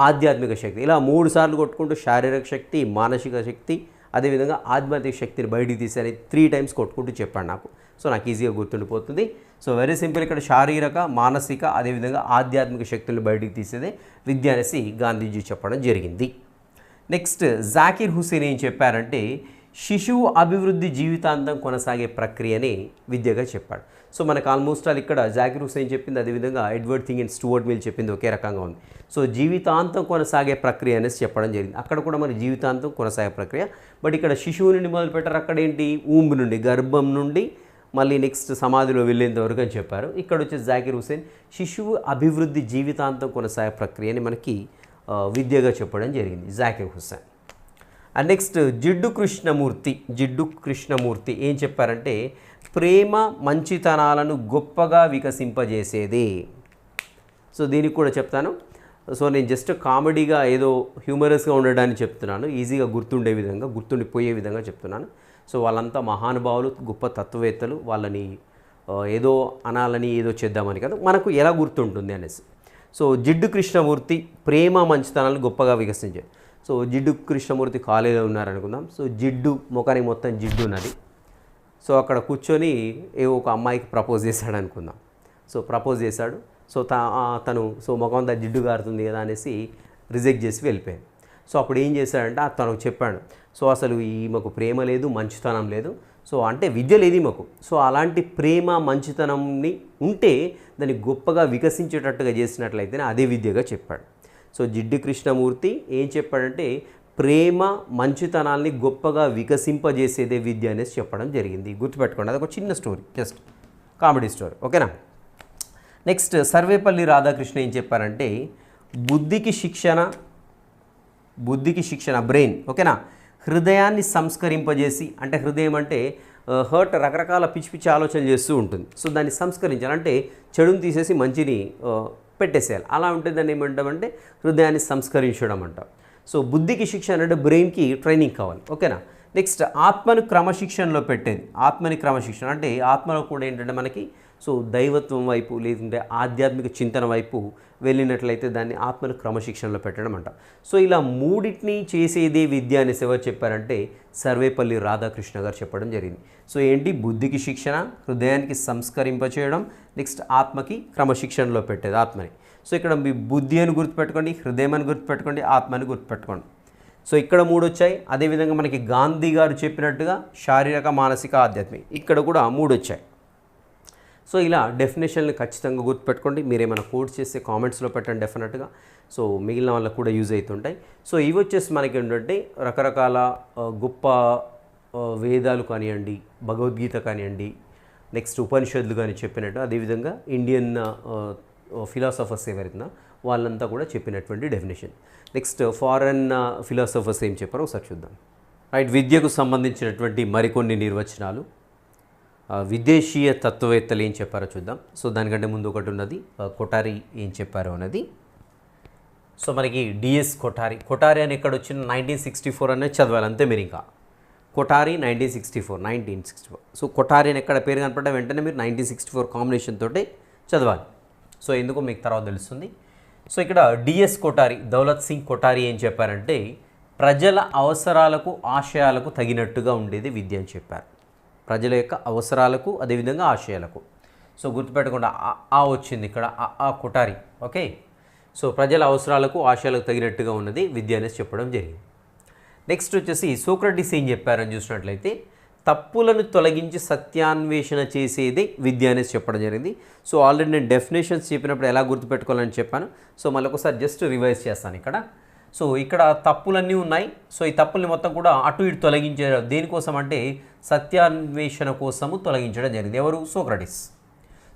ఆధ్యాత్మిక శక్తి, ఇలా 3 సార్లు కొట్టుకుంటూ శారీరక శక్తి, మానసిక శక్తి, అదేవిధంగా ఆధ్యాత్మిక శక్తిని బయటికి తీసేది 3 టైమ్స్ కొట్టుకుంటూ చెప్పాడు నాకు. సో నాకు ఈజీగా గుర్తుండిపోతుంది. సో వెరీ సింపుల్, ఇక్కడ శారీరక, మానసిక, అదేవిధంగా ఆధ్యాత్మిక శక్తులను బయటికి తీసేదే విద్య అనేసి గాంధీజీ చెప్పడం జరిగింది. నెక్స్ట్ జాకిర్ హుసేన్ ఏం చెప్పారంటే శిశువు అభివృద్ధి జీవితాంతం కొనసాగే ప్రక్రియని విద్యగా చెప్పాడు. సో మనకు ఆల్మోస్ట్ ఇక్కడ జాకిర్ హుసేన్ చెప్పింది, అదేవిధంగా Edward Thring and Stuart Mill చెప్పింది ఒకే రకంగా ఉంది. సో జీవితాంతం కొనసాగే ప్రక్రియ అనేసి చెప్పడం జరిగింది. అక్కడ కూడా మరి జీవితాంతం కొనసాగే ప్రక్రియ, బట్ ఇక్కడ శిశువు నుండి మొదలుపెట్టారు, అక్కడ ఏంటి ఊంబు నుండి, గర్భం నుండి మళ్ళీ నెక్స్ట్ సమాధిలో వెళ్ళేంత వరకు అని చెప్పారు. ఇక్కడ వచ్చేసి జాకిర్ హుసేన్ శిశువు అభివృద్ధి జీవితాంతం కొనసాగే ప్రక్రియని మనకి విద్యగా చెప్పడం జరిగింది జాకిర్ హుసేన్. అండ్ నెక్స్ట్ జిడ్డు కృష్ణమూర్తి ఏం చెప్పారంటే ప్రేమ మంచితనాలను గొప్పగా వికసింపజేసేది. సో దీనికి కూడా చెప్తాను. సో నేను జస్ట్ కామెడీగా ఏదో హ్యూమరస్గా ఉండడానికి చెప్తున్నాను, ఈజీగా గుర్తుండిపోయే విధంగా చెప్తున్నాను. సో వాళ్ళంతా మహానుభావులు, గొప్ప తత్వవేత్తలు, వాళ్ళని ఏదో అనాలని ఏదో చేద్దామని కదా, మనకు ఎలా గుర్తుంటుంది అనేసి. సో జిడ్డు కృష్ణమూర్తి ప్రేమ మంచితనాలను గొప్పగా వికసించారు. సో జిడ్డు కృష్ణమూర్తి కాలేజీలో ఉన్నారనుకుందాం. సో జిడ్డు ముఖానికి మొత్తం జిడ్డు ఉన్నది. సో అక్కడ కూర్చొని ఒక అమ్మాయికి ప్రపోజ్ చేశాడు అనుకుందాం. సో ప్రపోజ్ చేశాడు. సో తను ముఖం అంతా జిడ్డు గారుతుంది కదా అనేసి రిజెక్ట్ చేసి వెళ్ళిపోయాడు. సో అప్పుడు ఏం చేశాడంటే తనకు చెప్పాడు, సో అసలు ఈమెకు ప్రేమ లేదు, మంచితనం లేదు, సో అంటే విద్య లేదు ఈమెకు. సో అలాంటి ప్రేమ మంచితనంని ఉంటే దాన్ని గొప్పగా వికసించేటట్టుగా చేసినట్లయితేనే అదే విద్యగా చెప్పాడు. సో జిడ్డు కృష్ణమూర్తి ఏం చెప్పాడంటే ప్రేమ మంచితనాల్ని గొప్పగా వికసింపజేసేదే విద్య అనేసి చెప్పడం జరిగింది. గుర్తుపెట్టుకోండి, అది ఒక చిన్న స్టోరీ, జస్ట్ కామెడీ స్టోరీ, ఓకేనా. నెక్స్ట్ సర్వేపల్లి రాధాకృష్ణ ఏం చెప్పారంటే బుద్ధికి శిక్షణ బ్రెయిన్, ఓకేనా, హృదయాన్ని సంస్కరింపజేసి, అంటే హృదయం అంటే హర్ట్ రకరకాల పిచ్చి ఆలోచనలు చేస్తూ ఉంటుంది. సో దాన్ని సంస్కరించాలంటే చెడుని తీసేసి మంచిని పెట్టేసేయాలి. అలా ఉంటే దాన్ని ఏమంటామంటే హృదయాన్ని సంస్కరించడం అంటాం. సో బుద్ధికి శిక్షణ అంటే బ్రెయిన్కి ట్రైనింగ్ కావాలి, ఓకేనా. నెక్స్ట్ ఆత్మను క్రమశిక్షణలో పెట్టేది. ఆత్మని క్రమశిక్షణ అంటే ఆత్మలో కూడా ఏంటంటే మనకి సో దైవత్వం వైపు లేదంటే ఆధ్యాత్మిక చింతన వైపు వెళ్ళినట్లయితే దాన్ని ఆత్మను క్రమశిక్షణలో పెట్టడం అంట. సో ఇలా మూడింటిని చేసేదే విద్య అనేసి ఎవరు చెప్పారంటే సర్వేపల్లి రాధాకృష్ణ గారు చెప్పడం జరిగింది. సో ఏంటి, బుద్ధికి శిక్షణ, హృదయానికి సంస్కరింపచేయడం, నెక్స్ట్ ఆత్మకి క్రమశిక్షణలో పెట్టేది ఆత్మని. సో ఇక్కడ మీ బుద్ధి అని గుర్తుపెట్టుకోండి, హృదయం అని గుర్తుపెట్టుకోండి, ఆత్మని గుర్తుపెట్టుకోండి. సో ఇక్కడ 3 వచ్చాయి. అదేవిధంగా మనకి గాంధీ గారు చెప్పినట్టుగా శారీరక, మానసిక, ఆధ్యాత్మిక, ఇక్కడ కూడా 3 వచ్చాయి. సో ఇలా డెఫినేషన్ని ఖచ్చితంగా గుర్తుపెట్టుకోండి. మీరు ఏమైనా కోడ్స్ చేస్తే కామెంట్స్లో పెట్టండి డెఫినెట్గా. సో మిగిలిన వాళ్ళకు కూడా యూజ్ అవుతుంటాయి. సో ఇవి వచ్చేసి మనకి ఏంటంటే రకరకాల గొప్ప వేదాలు కానివ్వండి, భగవద్గీత కానివ్వండి, నెక్స్ట్ ఉపనిషత్తులు కానీ చెప్పినట్టు, అదేవిధంగా ఇండియన్ ఫిలాసఫర్స్ ఎవరైనా వాళ్ళంతా కూడా చెప్పినటువంటి డెఫినేషన్. నెక్స్ట్ ఫారెన్ ఫిలాసఫర్స్ ఏం చెప్పారో ఒకసారి చూద్దాం. రైట్, విద్యకు సంబంధించినటువంటి మరికొన్ని నిర్వచనాలు, విదేశీయ తత్వవేత్తలు ఏం చెప్పారో చూద్దాం. సో దానికంటే ముందు ఒకటి ఉన్నది, కొఠారి ఏం చెప్పారో అన్నది. సో మనకి డిఎస్ కొఠారి అని ఎక్కడ వచ్చిన 1964 అనేది చదవాలి అంతే మీరు. ఇంకా కొఠారి 1964. సో కొఠారి అని ఎక్కడ పేరు కనపడ్డా వెంటనే మీరు 1964 కాంబినేషన్ తోటి చదవాలి. సో ఎందుకు మీకు తర్వాత తెలుస్తుంది. సో ఇక్కడ డిఎస్ కొఠారి, దౌలత్ సింగ్ కొఠారి ఏం చెప్పారంటే ప్రజల అవసరాలకు ఆశయాలకు తగినట్టుగా ఉండేది విద్య అని చెప్పారు. ప్రజల యొక్క అవసరాలకు అదేవిధంగా ఆశయాలకు. సో గుర్తుపెట్టకుండా ఆ వచ్చింది ఇక్కడ ఆ కొఠారి. ఓకే, సో ప్రజల అవసరాలకు ఆశయాలకు తగినట్టుగా ఉన్నది విద్య అనేసి చెప్పడం జరిగింది. నెక్స్ట్ వచ్చేసి సోక్రటీస్ ఏం చెప్పారని చూసినట్లయితే తప్పులను తొలగించి సత్యాన్వేషణ చేసేది విద్య అనేసి చెప్పడం జరిగింది. సో ఆల్రెడీ నేను డెఫినేషన్స్ చెప్పినప్పుడు ఎలా గుర్తుపెట్టుకోవాలని చెప్పాను. సో మళ్ళీ ఒకసారి జస్ట్ రివైజ్ చేస్తాను ఇక్కడ. సో ఇక్కడ తప్పులన్నీ ఉన్నాయి. సో ఈ తప్పుల్ని మొత్తం కూడా అటు ఇటు తొలగించారు. దేనికోసం అంటే సత్యాన్వేషణ కోసము తొలగించడం జరిగింది. ఎవరు? సోక్రటీస్.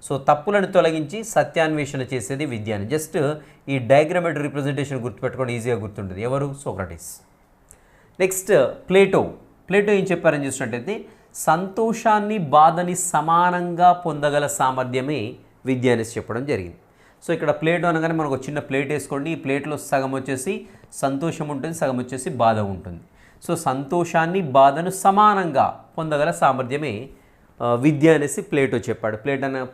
సో తప్పులను తొలగించి సత్యాన్వేషణ చేసేది విద్య అని. జస్ట్ ఈ డయాగ్రామేటిక్ రిప్రజెంటేషన్ గుర్తుపెట్టుకోవడం ఈజీగా గుర్తుంటుంది. ఎవరు? సోక్రటీస్. Next Plato. ప్లేటో ఏం చెప్పారని చూసినట్టయితే సంతోషాన్ని బాధని సమానంగా పొందగల సామర్థ్యమే విద్య అనేసి చెప్పడం జరిగింది. సో ఇక్కడ ప్లేటో అనగానే మనకు ఒక చిన్న ప్లేట్ వేసుకోండి. ఈ ప్లేట్లో సగం వచ్చేసి సంతోషం ఉంటుంది, సగం వచ్చేసి బాధ ఉంటుంది. సో సంతోషాన్ని బాధను సమానంగా పొందగల సామర్థ్యమే విద్య అనేసి ప్లేటో చెప్పాడు.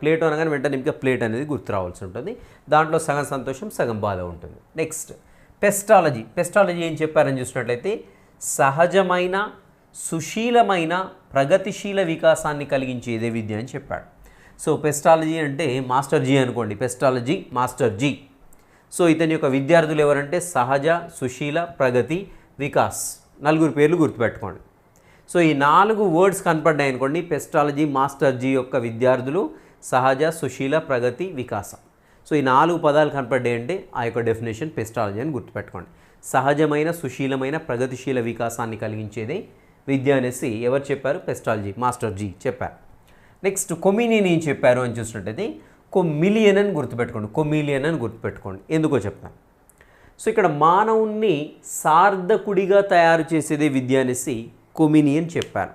ప్లేటో అనగానే వెంటనే ఇంకా ప్లేట్ అనేది గుర్తు రావాల్సి ఉంటుంది. దాంట్లో సగం సంతోషం, సగం బాధ ఉంటుంది. నెక్స్ట్ పెస్టాలజీ. పెస్టాలజీ ఏం చెప్పారని చూసినట్లయితే సహజమైన, సుశీలమైన, ప్రగతిశీల వికాసాన్ని కలిగించేదే విద్య అని చెప్పాడు. సో పెస్టాలజీ అంటే మాస్టర్ జీ అనుకోండి. పెస్టాలజీ మాస్టర్ జీ. సో ఇతని యొక్క విద్యార్థులు ఎవరంటే సహజ, సుశీల, ప్రగతి, వికాస్. 4 పేర్లు గుర్తుపెట్టుకోండి. సో ఈ 4 వర్డ్స్ కనపడ్డాయి అనుకోండి. పెస్టాలజీ మాస్టర్ జీ యొక్క విద్యార్థులు సహజ, సుశీల, ప్రగతి, వికాసం. సో ఈ 4 పదాలు కనపడ్డాయి అంటే ఆ యొక్క డెఫినేషన్ పెస్టాలజీ అని గుర్తుపెట్టుకోండి. సహజమైన, సుశీలమైన, ప్రగతిశీల వికాసాన్ని కలిగించేదే విద్య అనేసి ఎవరు చెప్పారు? పెస్టాలజీ మాస్టర్ జీ చెప్పారు. నెక్స్ట్ కొమినియన్ ఏం చెప్పారు అని చూసినట్టయితే కొమిలియన్ అని గుర్తుపెట్టుకోండి. కొమిలియన్ అని గుర్తుపెట్టుకోండి. ఎందుకో చెప్తాను. సో ఇక్కడ మానవుణ్ణి సార్థకుడిగా తయారు చేసేదే విద్య అనేసి కొమినియన్ చెప్పారు.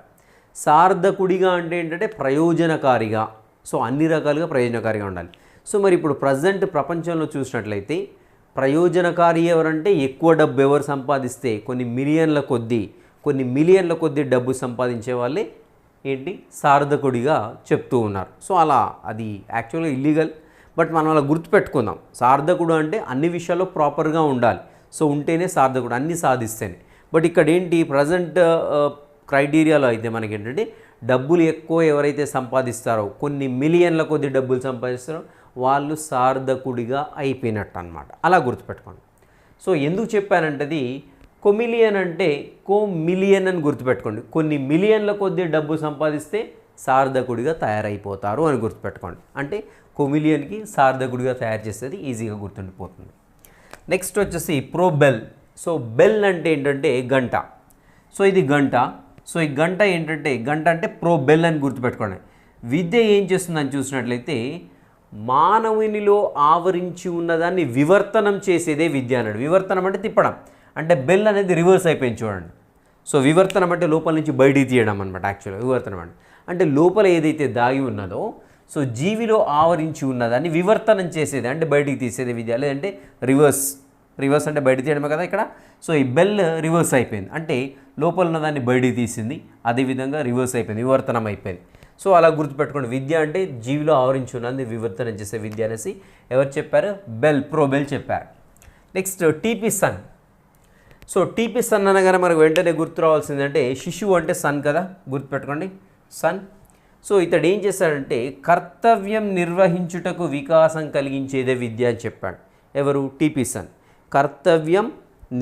సార్థకుడిగా అంటే ఏంటంటే ప్రయోజనకారిగా. సో అన్ని రకాలుగా ప్రయోజనకారిగా ఉండాలి. సో మరి ఇప్పుడు ప్రజెంట్ ప్రపంచంలో చూసినట్లయితే ప్రయోజనకారి ఎవరంటే ఎక్కువ డబ్బు ఎవరు సంపాదిస్తే కొన్ని మిలియన్ల కొద్దీ డబ్బు సంపాదించే వాళ్ళే ఏంటి సార్థకుడిగా చెప్తూ ఉన్నారు. సో అలా అది యాక్చువల్గా ఇల్లీగల్, బట్ మనం అలా గుర్తుపెట్టుకుందాం. సార్థకుడు అంటే అన్ని విషయాల్లో ప్రాపర్గా ఉండాలి. సో ఉంటేనే సార్థకుడు, అన్నీ సాధిస్తేనే. బట్ ఇక్కడ ఏంటి ప్రజెంట్ క్రైటీరియాలో అయితే మనకి ఏంటంటే డబ్బులు ఎక్కువ ఎవరైతే సంపాదిస్తారో, కొన్ని మిలియన్ల కొద్ది డబ్బులు సంపాదిస్తారో వాళ్ళు సార్థకుడిగా అయిపోయినట్టు అనమాట. అలా గుర్తుపెట్టుకోండి. సో ఎందుకు చెప్పానంటది కొమిలియన్ అంటే కొమిలియన్ అని గుర్తుపెట్టుకోండి. కొన్ని మిలియన్ల కొద్ది డబ్బు సంపాదిస్తే సార్థకుడిగా తయారైపోతారు అని గుర్తుపెట్టుకోండి. అంటే కొమిలియన్కి సార్థకుడిగా తయారు చేసేది ఈజీగా గుర్తుండిపోతుంది. నెక్స్ట్ వచ్చేసి ప్రోబెల్. సో బెల్ అంటే ఏంటంటే గంట. సో ఇది గంట. సో ఈ గంట ఏంటంటే గంట అంటే ప్రోబెల్ అని గుర్తుపెట్టుకోండి. విద్య ఏం చేస్తుందని చూసినట్లయితే మానవునిలో ఆవరించి ఉన్నదాన్ని వివర్తనం చేసేదే విద్య అన్నాడు. వివర్తనం అంటే తిప్పడం. అంటే బెల్ అనేది రివర్స్ అయిపోయింది చూడండి. సో వివర్తనం అంటే లోపల నుంచి బయటికి తీయడం అనమాట. యాక్చువల్గా వివర్తనం అంటే లోపల ఏదైతే దాగి ఉన్నదో, సో జీవిలో ఆవరించి ఉన్నదాన్ని వివర్తనం చేసేది అంటే బయటికి తీసేది విద్య. లేదంటే రివర్స్ అంటే బయట తీయడమే కదా ఇక్కడ. సో ఈ బెల్ రివర్స్ అయిపోయింది అంటే లోపల ఉన్నదాన్ని బయటికి తీసింది, అదేవిధంగా రివర్స్ అయిపోయింది, వివర్తనం అయిపోయింది. సో అలా గుర్తుపెట్టుకోండి. విద్య అంటే జీవిలో ఆవరించి ఉన్నది వివర్తనం చేసే విద్య అనేసి ఎవరు చెప్పారు? ప్రోబెల్ చెప్పారు. Next TP Nunn. So TP Nunn అనగానే మనకు వెంటనే గుర్తు రావాల్సిందంటే శిశువు అంటే సన్ కదా, గుర్తుపెట్టుకోండి సన్. సో ఇతడు ఏం చేశాడంటే కర్తవ్యం నిర్వహించుటకు వికాసం కలిగించేదే విద్య అని చెప్పాడు. ఎవరు? TP Nunn. కర్తవ్యం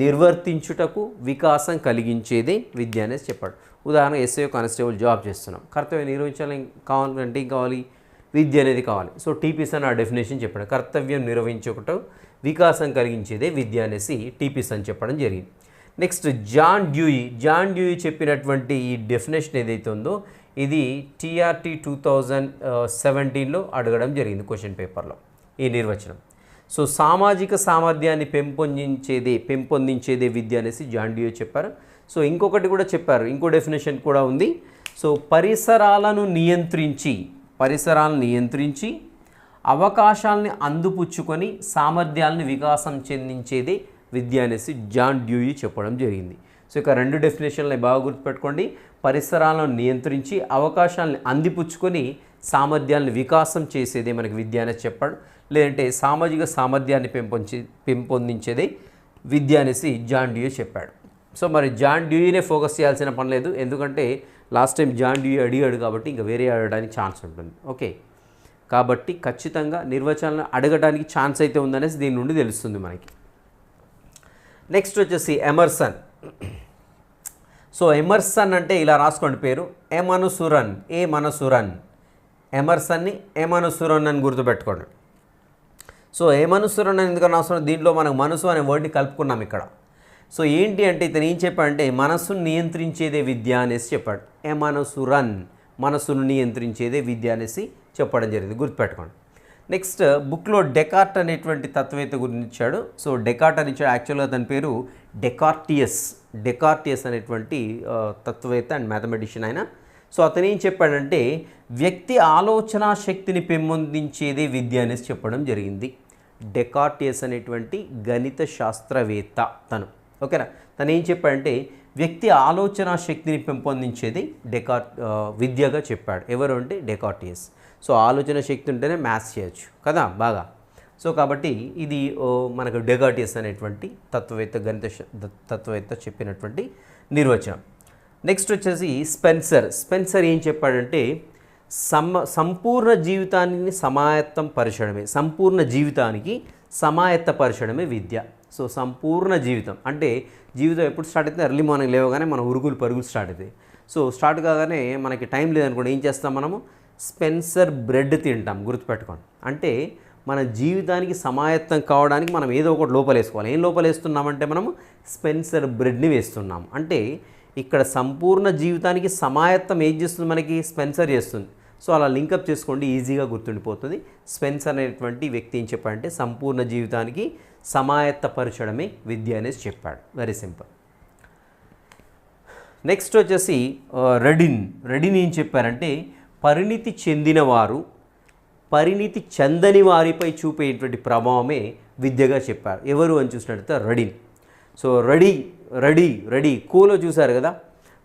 నిర్వర్తించుటకు వికాసం కలిగించేదే విద్య అనేసి చెప్పాడు. ఉదాహరణ ఎస్ఐ కానిస్టేబుల్ జాబ్ చేస్తున్నాం, కర్తవ్యం నిర్వహించాలని కావాలంటే ఏం కావాలి? విద్య అనేది కావాలి. సో టీపీ సన్ ఆ డెఫినేషన్ చెప్పాడు. కర్తవ్యం నిర్వహించుటకు వికాసం కలిగించేదే విద్య అనేసి టీపీ సన్ చెప్పడం జరిగింది. నెక్స్ట్ జాన్ డ్యూయి చెప్పినటువంటి ఈ డెఫినేషన్ ఏదైతే ఉందో ఇది TRT 2017లో అడగడం జరిగింది క్వశ్చన్ పేపర్లో ఈ నిర్వచనం. సో సామాజిక సామర్థ్యాన్ని పెంపొందించేదే విద్య అనేసి జాన్ డ్యూయి చెప్పారు. సో ఇంకొకటి కూడా చెప్పారు, ఇంకో డెఫినేషన్ కూడా ఉంది. సో పరిసరాలను నియంత్రించి అవకాశాలని అందిపుచ్చుకొని సామర్థ్యాలను వికాసం చెందించేదే విద్య అనేసి జాన్ డ్యూయి చెప్పడం జరిగింది. సో ఇక 2 డెఫినేషన్లు బాగా గుర్తుపెట్టుకోండి. పరిసరాలను నియంత్రించి అవకాశాలను అందిపుచ్చుకొని సామర్థ్యాలను వికాసం చేసేదే మనకి విద్య అనేది చెప్పాడు. లేదంటే సామాజిక సామర్థ్యాన్ని పెంపొందించేదే విద్య అనేసి జాన్ డ్యూయే చెప్పాడు. సో మరి జాన్ డ్యూయీనే ఫోకస్ చేయాల్సిన పని లేదు, ఎందుకంటే లాస్ట్ టైం జాన్ డ్యూయీ అడిగాడు కాబట్టి ఇంకా వేరే అడగడానికి ఛాన్స్ ఉంటుంది. ఓకే, కాబట్టి ఖచ్చితంగా నిర్వచనాలను అడగడానికి ఛాన్స్ అయితే ఉందనేసి దీని నుండి తెలుస్తుంది మనకి. నెక్స్ట్ వచ్చేసి ఎమర్సన్. సో ఎమర్సన్ అంటే ఇలా రాసుకోండి పేరు, ఎమనుసురన్, ఏ మనసురన్. ఎమర్సన్ని ఎమనుసురన్ అని గుర్తుపెట్టుకోండి. సో ఏమనుసురన్ అని ఎందుకని అవసరం, దీంట్లో మనం మనసు అనే వర్డ్ని కలుపుకున్నాం ఇక్కడ. సో ఏంటి అంటే ఇతను ఏం చెప్పాడంటే మనస్సును నియంత్రించేదే విద్య అనేసి చెప్పాడు. ఎమనుసురన్, మనస్సును నియంత్రించేదే విద్య అనేసి చెప్పడం జరిగింది, గుర్తుపెట్టుకోండి. నెక్స్ట్ బుక్లో డెకార్ట్ అనేటువంటి తత్వవేత్త గురించి ఇచ్చాడు. సో డెకార్ట్ అని ఇచ్చాడు, యాక్చువల్గా అతని పేరు డెకార్టియస్ అనేటువంటి తత్వవేత్త అండ్ మ్యాథమెటిషియన్ ఆయన. సో అతను ఏం చెప్పాడంటే వ్యక్తి ఆలోచన శక్తిని పెంపొందించేదే విద్య అనేసి చెప్పడం జరిగింది. డెకార్టియస్ అనేటువంటి గణిత శాస్త్రవేత్త తను. ఓకేనా, తను ఏం చెప్పాడంటే వ్యక్తి ఆలోచన శక్తిని పెంపొందించేది విద్యగా చెప్పాడు. ఎవరు అంటే డెకార్టియస్. సో ఆలోచన శక్తి ఉంటేనే మ్యాథ్స్ చేయొచ్చు కదా బాగా. సో కాబట్టి ఇది మనకు డెకార్టియస్ అనేటువంటి తత్వవేత్త చెప్పినటువంటి నిర్వచనం. నెక్స్ట్ వచ్చేసి స్పెన్సర్ ఏం చెప్పాడంటే సంపూర్ణ జీవితాన్ని సంపూర్ణ జీవితానికి సమాయత్తపరచడమే విద్య. సో సంపూర్ణ జీవితం అంటే జీవితం ఎప్పుడు స్టార్ట్ అవుతుంది, ఎర్లీ మార్నింగ్ లేవగానే మన పరుగులు స్టార్ట్ అవుతాయి. సో స్టార్ట్ కాగానే మనకి టైం లేదనుకోండి, ఏం చేస్తాం మనము స్పెన్సర్ బ్రెడ్ తింటాం, గుర్తుపెట్టుకోండి. అంటే మన జీవితానికి సమాయత్తం కావడానికి మనం ఏదో ఒకటి లోపలేసుకోవాలి. ఏం లోపలేస్తున్నామంటే మనము స్పెన్సర్ బ్రెడ్ని వేస్తున్నాం. అంటే ఇక్కడ సంపూర్ణ జీవితానికి సమాయత్తం ఏం చేస్తుంది, మనకి స్పెన్సర్ చేస్తుంది. సో అలా లింకప్ చేసుకోండి, ఈజీగా గుర్తుండిపోతుంది. స్పెన్సర్ అనేటువంటి వ్యక్తి ఏం చెప్పాడంటే సంపూర్ణ జీవితానికి సమాయత్తపరచడమే విద్య అనేసి చెప్పాడు. Very simple. నెక్స్ట్ వచ్చేసి రెడిన్ ఏం చెప్పారంటే పరిణితి చెందని వారిపై చూపేటువంటి ప్రభావమే విద్యగా చెప్పారు. ఎవరు అని చూసినట్లయితే రెడిన్. సో రెడీ కోలో చూశారు కదా.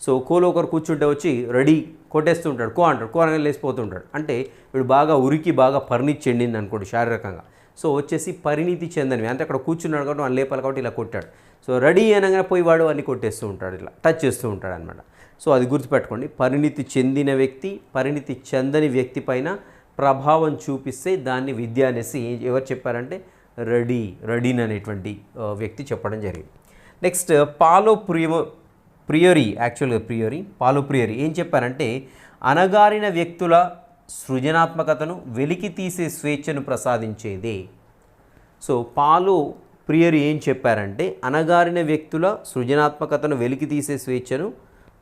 సో కోలో ఒకరు కూర్చుంటే వచ్చి రెడీ కొట్టేస్తూ ఉంటాడు, కో అనగా లేసిపోతుంటాడు. అంటే వీడు బాగా ఉరికి బాగా పరిణితి చెందింది అనుకోండి శారీరకంగా. సో వచ్చేసి పరిణితి చెందనివి అంటే అక్కడ కూర్చున్నాడు కాబట్టి వాళ్ళు లేపాలి కాబట్టి ఇలా కొట్టాడు. సో రెడీ అనగానే పోయి వాడు అన్ని కొట్టేస్తూ ఉంటాడు, ఇట్లా టచ్ చేస్తూ ఉంటాడు అనమాట. సో అది గుర్తుపెట్టుకోండి. పరిణితి చెందిన వ్యక్తి పరిణితి చెందని వ్యక్తి పైన ప్రభావం చూపిస్తే దాన్ని విద్య అనేసి ఎవరు చెప్పారంటే రెడిన్ అనేటువంటి వ్యక్తి చెప్పడం జరిగింది. నెక్స్ట్ పాలో ప్రియోరి ఏం చెప్పారంటే అణగారిన వ్యక్తుల సృజనాత్మకతను వెలికి తీసే స్వేచ్ఛను ప్రసాదించేదే. సో పాలో ప్రియోరి ఏం చెప్పారంటే అణగారిన వ్యక్తుల సృజనాత్మకతను వెలికి తీసే స్వేచ్ఛను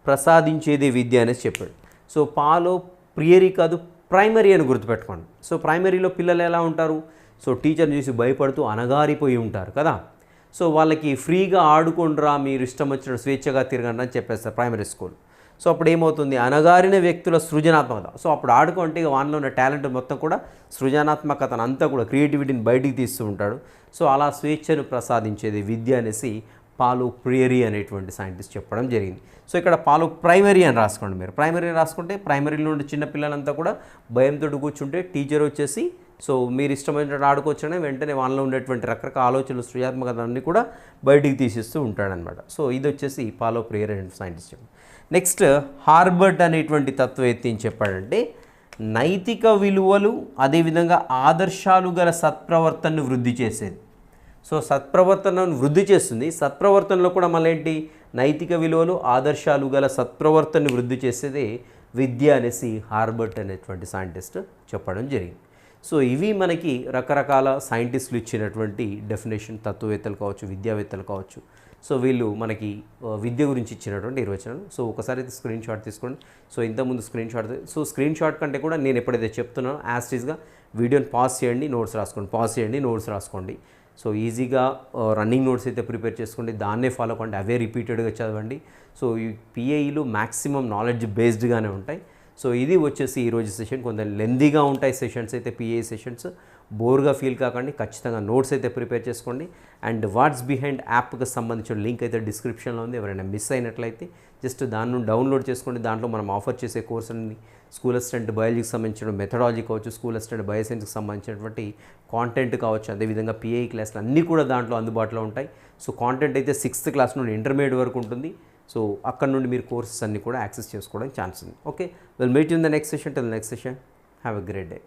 ప్రసాదించేదే విద్య అనేసి చెప్పాడు. సో పాలో ప్రియోరి కాదు, ప్రైమరీ అని గుర్తుపెట్టుకోండి. సో ప్రైమరీలో పిల్లలు ఎలా ఉంటారు, సో టీచర్ని చూసి భయపడుతూ అణగారిపోయి ఉంటారు కదా. సో వాళ్ళకి ఫ్రీగా ఆడుకుండ్రా, మీరు ఇష్టం వచ్చిన స్వేచ్ఛగా తిరగండి అని చెప్పేస్తారు ప్రైమరీ స్కూల్. సో అప్పుడు ఏమవుతుంది, అణగారిన వ్యక్తుల సృజనాత్మకత. సో అప్పుడు ఆడుకుంటే వానిలో ఉన్న టాలెంట్ మొత్తం కూడా సృజనాత్మకతను అంతా కూడా క్రియేటివిటీని బయటికి తీస్తూ ఉంటాడు. సో అలా స్వేచ్ఛను ప్రసాదించేది విద్య అనేసి పాలో ప్రియోరి అనేటువంటి సైంటిస్ట్ చెప్పడం జరిగింది. సో ఇక్కడ పాలో ప్రైమరీ అని రాసుకోండి. మీరు ప్రైమరీ రాసుకుంటే ప్రైమరీలో ఉండే చిన్న పిల్లలంతా కూడా భయంతో కూర్చుంటే టీచర్ వచ్చేసి సో మీరు ఇష్టమైనట్టు ఆడుకోవచ్చనే వెంటనే వాళ్ళలో ఉండేటువంటి రకరకాల ఆలోచనలు సృజనాత్మకత అన్నీ కూడా బయటికి తీసిస్తూ ఉంటాడనమాట. సో ఇది వచ్చేసి పాలో ప్రియోరి అనే సైంటిస్ట్. నెక్స్ట్ హార్బర్ట్ అనేటువంటి తత్వవేత్త ఏం చెప్పాడంటే నైతిక విలువలు అదేవిధంగా ఆదర్శాలు గల సత్ప్రవర్తనను వృద్ధి చేసేది. సో సత్ప్రవర్తనను వృద్ధి చేస్తుంది. సత్ప్రవర్తనలో కూడా మళ్ళీ ఏంటి, నైతిక విలువలు ఆదర్శాలు గల సత్ప్రవర్తనను వృద్ధి చేసేదే విద్య అనేసి హార్బర్ట్ అనేటువంటి సైంటిస్ట్ చెప్పడం జరిగింది. సో ఇవి మనకి రకరకాల సైంటిస్టులు ఇచ్చినటువంటి డెఫినేషన్, తత్వవేత్తలు కావచ్చు, విద్యావేత్తలు కావచ్చు. సో వీళ్ళు మనకి విద్య గురించి ఇచ్చినటువంటి నిర్వచనాలు. సో ఒకసారి అయితే స్క్రీన్ షాట్ తీసుకోండి. సో ఇంతకుముందు స్క్రీన్ షాట్ కంటే కూడా నేను ఎప్పుడైతే చెప్తున్నానో యాస్టీస్గా వీడియోని పాజ్ చేయండి, నోట్స్ రాసుకోండి. సో ఈజీగా రన్నింగ్ నోట్స్ అయితే ప్రిపేర్ చేసుకోండి, దాన్నే ఫాలో అవ్వండి, అవే రిపీటెడ్గా చదవండి. సో ఈ పిఏఈలు మ్యాక్సిమం నాలెడ్జ్ బేస్డ్గానే ఉంటాయి. సో ఇది వచ్చేసి ఈరోజు సెషన్. కొంత లెందీగా ఉంటాయి సెషన్స్ అయితే, పిఏఈ సెషన్స్. బోర్గా ఫీల్ కాకండి, ఖచ్చితంగా నోట్స్ అయితే ప్రిపేర్ చేసుకోండి. అండ్ వాట్స్ బిహైండ్ యాప్కి సంబంధించిన లింక్ అయితే డిస్క్రిప్షన్లో ఉంది. ఎవరైనా మిస్ అయినట్లయితే జస్ట్ దాని నుండి డౌన్లోడ్ చేసుకోండి. దాంట్లో మనం ఆఫర్ చేసే కోర్స్ అన్ని స్కూల్ అసిస్టెంట్ బయాలజీకి సంబంధించిన మెథడాలజీ కావచ్చు, స్కూల్ అసిస్టెంట్ బయోసైన్స్కి సంబంధించినటువంటి కాంటెంట్ కావచ్చు, అదేవిధంగా పిఐ క్లాసులు అన్నీ కూడా దాంట్లో అందుబాటులో ఉంటాయి. సో కాంటెంట్ అయితే 6th క్లాస్ నుండి ఇంటర్మీడియట్ వరకు ఉంటుంది. సో అక్కడ నుండి మీరు కోర్సెస్ అన్నీ కూడా యాక్సెస్ చేసుకోవడానికి ఛాన్స్ ఉంది. Okay, will meet you in the next session. Till next session, have a great day.